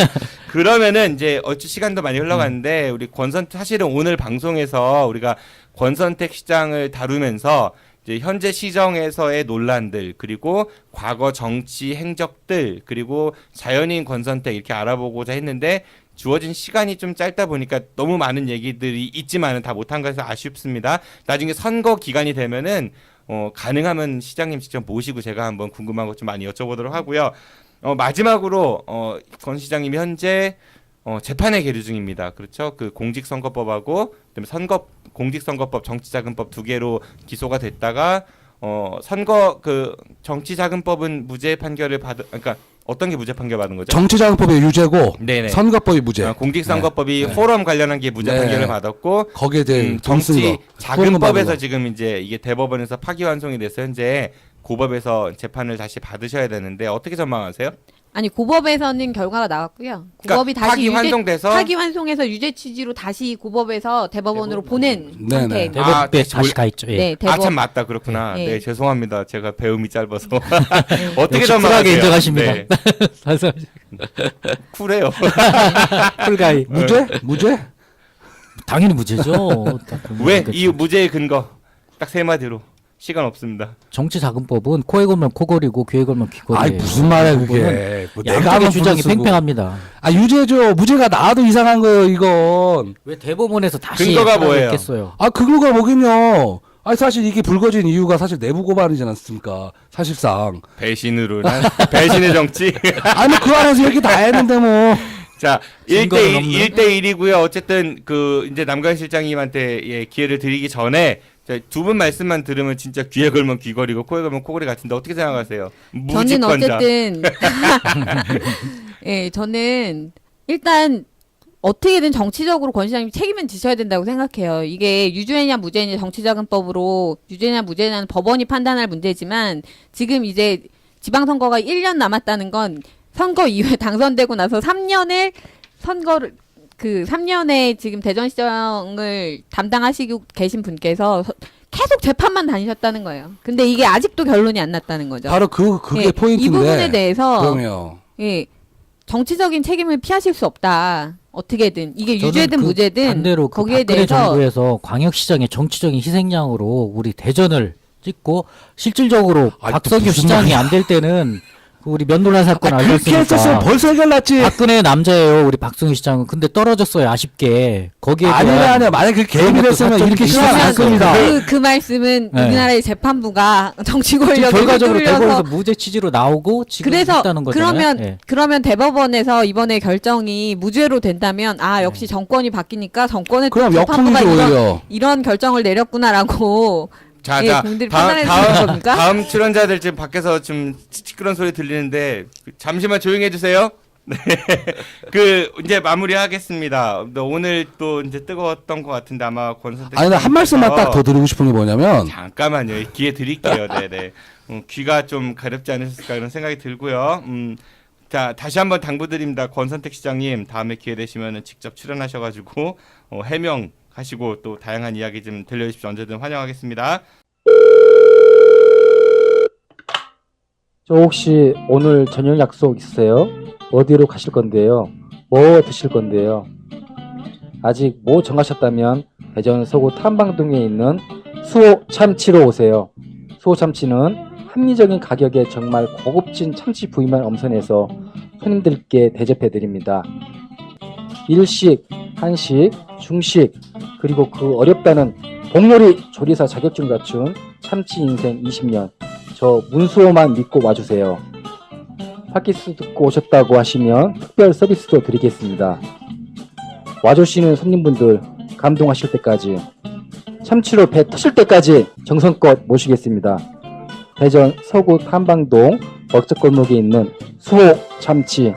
그러면은 이제 얼추 시간도 많이 흘러갔는데 우리 사실은 오늘 방송에서 우리가 권선택 시장을 다루면서 이제 현재 시정에서의 논란들 그리고 과거 정치 행적들 그리고 자연인 권선택 이렇게 알아보고자 했는데 주어진 시간이 좀 짧다 보니까 너무 많은 얘기들이 있지만은 다 못한 것에서 아쉽습니다. 나중에 선거 기간이 되면은 가능하면 시장님 직접 모시고 제가 한번 궁금한 것 좀 많이 여쭤보도록 하고요. 마지막으로 권 시장님이 현재 재판에 계류 중입니다. 그렇죠? 그 공직선거법하고 그다음에 공직선거법, 정치자금법 두 개로 기소가 됐다가 정치자금법은 무죄 판결을 그러니까 어떤 게 무죄 판결 받은 거죠? 정치자금법이 유죄고 네네. 선거법이 무죄. 공직선거법이 포럼 관련한 게 무죄 판결을 받았고 거기에 대해 정치자금법에서 지금 이제 이게 대법원에서 파기환송이 돼서 현재 고법에서 재판을 다시 받으셔야 되는데 어떻게 전망하세요? 아니 고법에서는 결과가 나왔고요. 고법이 그러니까 다시 파기환송돼서 파기환송해서 유죄 취지로 다시 고법에서 대법원으로 보낸 네네. 상태입니다. 대법에 아, 다시 가 있죠. 예. 네, 대법. 아 참 맞다 그렇구나. 네. 네, 죄송합니다. 제가 배움이 짧아서 어떻게 역시 전망하세요? 쿨하게 인정하십니다. 네, 쿨해요. 쿨가이. 무죄? 당연히 무죄죠. 왜 이 무죄의 근거 딱 세 마디로 시간 없습니다. 정치자금법은 코에 걸면 코걸이고 귀에 걸면 귀걸이. 아이 무슨 말이야 그게. 뭐 내가 양쪽의 하면 주장이 부르쓰고. 팽팽합니다. 아 유죄죠. 무죄가 나와도 이상한 거예요 이건. 왜 대법원에서 다시 근거가 뭐예요? 했겠어요? 아 그거가 뭐긴요. 아니 사실 이게 불거진 이유가 사실 내부 고발이지 않습니까? 사실상. 배신으로 배신의 정치. 아니 그 안에서 얘기 다 했는데 뭐. 자, 증거는 1대1이고요. 어쨌든 그 이제 남관 실장님한테 예, 기회를 드리기 전에 두 분 말씀만 들으면 진짜 귀에 걸면 귀걸이고 코에 걸면 코걸이 같은데 어떻게 생각하세요? 저는 무지권자. 어쨌든 예, 저는 일단 어떻게든 정치적으로 권 시장님 책임은 지셔야 된다고 생각해요. 이게 유죄냐 무죄냐 정치자금법으로 유죄냐 무죄냐는 법원이 판단할 문제지만 지금 이제 지방선거가 1년 남았다는 건 선거 이후에 당선되고 나서 3년을 선거를 3년에 지금 대전시장을 담당하시고 계신 분께서 계속 재판만 다니셨다는 거예요. 근데 이게 아직도 결론이 안 났다는 거죠. 바로 그게 예, 포인트인데. 이 부분에 대해서 그럼요. 예, 정치적인 책임을 피하실 수 없다. 어떻게든 이게 유죄든 무죄든 반대로 거기에 박근혜 대해서 정부에서 광역시장의 정치적인 희생양으로 우리 대전을 찍고 실질적으로 아이, 또 박성규 무슨 시장이 말이야. 안 될 때는 우리 면도란 사건 그렇게 했었으면 알렸으니까 벌써 해결났지. 박근혜 남자예요 우리 박성규 시장은. 근데 떨어졌어요 아쉽게. 거기에 아니야. 만약 그 개입이 그런 것도 됐으면 사건이 이렇게 시간 안 있었어요. 겁니다. 그 말씀은 네. 우리나라의 재판부가 정치 지금 권력에 결과적으로 휘둘려서 대법원에서 무죄 취지로 나오고 지금 그래서 했다는 거잖아요. 그러면 대법원에서 이번에 결정이 무죄로 된다면 역시 정권이 바뀌니까 정권의 그럼 재판부가 역풍이죠 오히려. 이런 결정을 내렸구나라고 자, 예, 공들이 판단해 주는 겁니까? 다음 출연자들 지금 밖에서 좀 시끄러운 소리 들리는데 잠시만 조용해 주세요. 네. 이제 마무리하겠습니다. 오늘 또 이제 뜨거웠던 것 같은데 아마 권선택 아니 나 한 말씀만 딱 더 드리고 싶은 게 뭐냐면 잠깐만요. 기회 드릴게요. 네네. 귀가 좀 가렵지 않으셨을까 그런 생각이 들고요. 자 다시 한번 당부드립니다. 권선택 시장님 다음에 기회 되시면 직접 출연하셔가지고 해명하시고 또 다양한 이야기 좀 들려주십시오. 언제든 환영하겠습니다. 저 혹시 오늘 저녁 약속 있으세요? 어디로 가실 건데요? 뭐 드실 건데요? 아직 뭐 정하셨다면 대전 서구 탐방동에 있는 수호 참치로 오세요. 수호 참치는 합리적인 가격에 정말 고급진 참치 부위만 엄선해서 손님들께 대접해 드립니다. 일식, 한식, 중식, 그리고 그 어렵다는 복요리 조리사 자격증 갖춘 참치 인생 20년. 저 문수호만 믿고 와주세요. 팟캐스트 듣고 오셨다고 하시면 특별 서비스도 드리겠습니다. 와주시는 손님분들 감동하실 때까지, 참치로 배 터질 때까지 정성껏 모시겠습니다. 대전 서구 탐방동 먹적골목에 있는 수호 참치,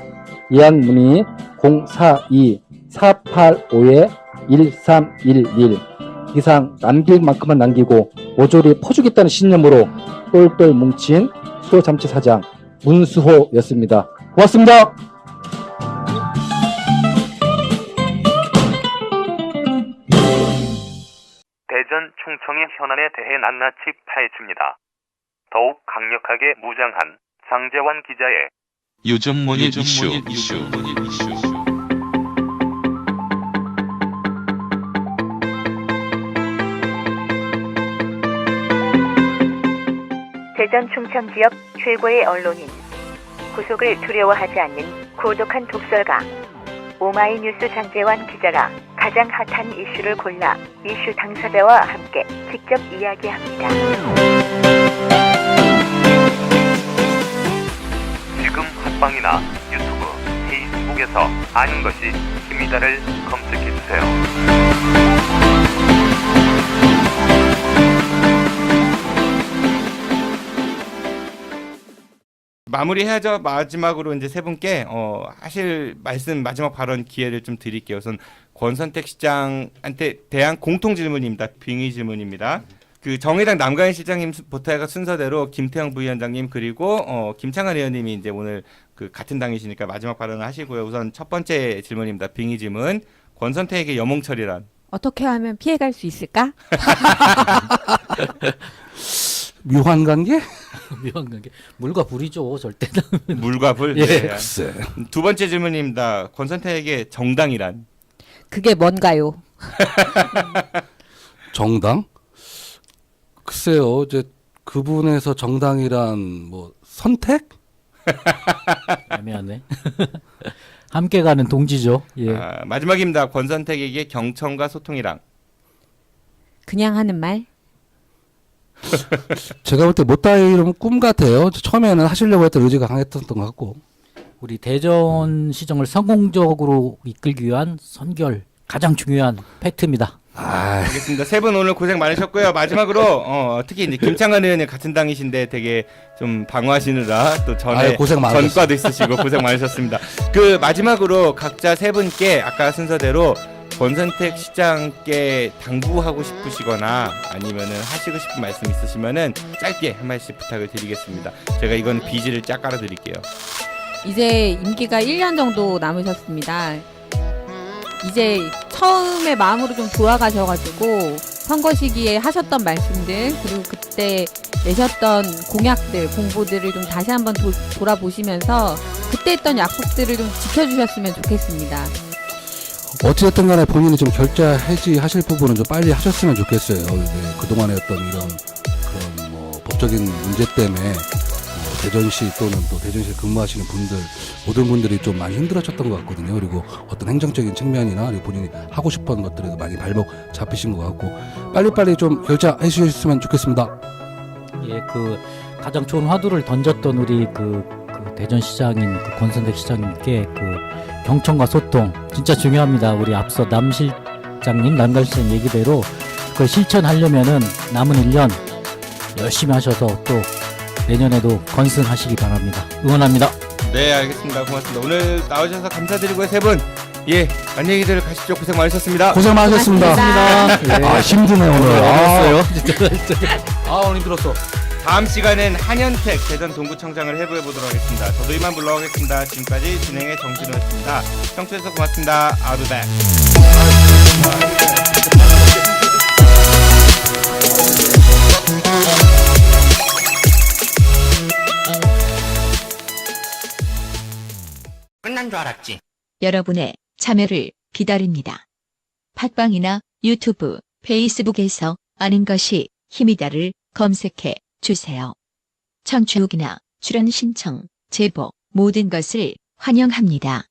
예약 문의 042-485-1311. 이상 남길 만큼만 남기고 모조리 퍼주겠다는 신념으로 똘똘 뭉친 수호 참치 사장 문수호였습니다. 고맙습니다. 대전 충청의 현안에 대해 낱낱이 파헤칩니다. 더욱 강력하게 무장한 장재환 기자의 요즘 모닝 이슈. 대전 충청 지역 최고의 언론인, 구속을 두려워하지 않는 고독한 독설가 오마이뉴스 장재환 기자가 가장 핫한 이슈를 골라 이슈 당사자와 함께 직접 이야기합니다. 지금 팟빵이나 유튜브, 페이스북에서 아는 것이 힘이다를 검색해주세요. 마무리해야죠. 마지막으로 이제 세 분께 하실 말씀 마지막 발언 기회를 좀 드릴게요. 우선 권선택 시장한테 대한 공통 질문입니다. 빙의 질문입니다. 그 정의당 남가인 실장님부터 순서대로 김태형 부위원장님 그리고 김창완 의원님이 이제 오늘 그 같은 당이시니까 마지막 발언을 하시고요. 우선 첫 번째 질문입니다. 빙의 질문. 권선택에게 여몽철이란? 어떻게 하면 피해갈 수 있을까? 묘한 관계? 묘한 관계. 물과 불이죠, 절대. 물과 불. 예. 네. 글쎄. 두 번째 질문입니다. 권선택에게 정당이란? 그게 뭔가요? 정당? 글쎄요, 이제 그분에서 정당이란 뭐 선택? 애매하네. 함께 가는 동지죠. 예. 마지막입니다. 권선택에게 경청과 소통이란? 그냥 하는 말? 제가 볼 때 못다이 이름 꿈 같아요. 처음에는 하시려고 했던 의지가 강했던 것 같고. 우리 대전 시정을 성공적으로 이끌기 위한 선결 가장 중요한 팩트입니다. 알겠습니다. 세 분 오늘 고생 많으셨고요. 마지막으로 특히 이제 김창완 의원이 같은 당이신데 되게 좀 방어하시느라 또 전에 고생 많으셨어요. 전과도 있으시고 고생 많으셨습니다. 그 마지막으로 각자 세 분께 아까 순서대로 권선택 시장께 당부하고 싶으시거나 아니면은 하시고 싶은 말씀 있으시면은 짧게 한 말씩 부탁을 드리겠습니다. 제가 이건 비지를 쫙 깔아드릴게요. 이제 임기가 1년 정도 남으셨습니다. 이제 처음에 마음으로 좀 돌아가셔가지고 선거 시기에 하셨던 말씀들 그리고 그때 내셨던 공약들 공보들을 좀 다시 한번 돌아보시면서 그때 했던 약속들을 좀 지켜주셨으면 좋겠습니다. 어찌됐든 간에 본인이 좀 결자 해지하실 부분은 좀 빨리 하셨으면 좋겠어요. 이제 그동안에 어떤 이런 그런 뭐 법적인 문제 때문에 대전시 또는 또 대전시에 근무하시는 분들 모든 분들이 좀 많이 힘들어졌던 것 같거든요. 그리고 어떤 행정적인 측면이나 그리고 본인이 하고 싶은 것들에도 많이 발목 잡히신 것 같고 빨리빨리 좀 결자해 주셨으면 좋겠습니다. 예, 그 가장 좋은 화두를 던졌던 우리 그 대전시장인 그 권선택 시장님께 그 경청과 소통 진짜 중요합니다. 우리 앞서 남 실장님, 남관 시장 얘기대로 그걸 실천하려면은 남은 1년 열심히 하셔서 또 내년에도 건승하시기 바랍니다. 응원합니다. 네, 알겠습니다. 고맙습니다. 오늘 나오셔서 감사드리고요. 세 분. 예, 안녕히들 가십시오. 고생 많으셨습니다. 고생 많으셨습니다. 예. 힘드네 오늘. 어려웠어요. 진짜. 오늘 힘들었어. 다음 시간엔 한현택 대전 동구청장을 해부해 보도록 하겠습니다. 저도 이만 물러가겠습니다. 지금까지 진행의 정진호였습니다. 청취해주셔서 고맙습니다. I'll be back. 끝난 줄 알았지. 여러분의 참여를 기다립니다. 팟빵이나 유튜브, 페이스북에서 아는 것이 힘이다를 검색해 주세요. 청취 후기나 출연 신청, 제보 모든 것을 환영합니다.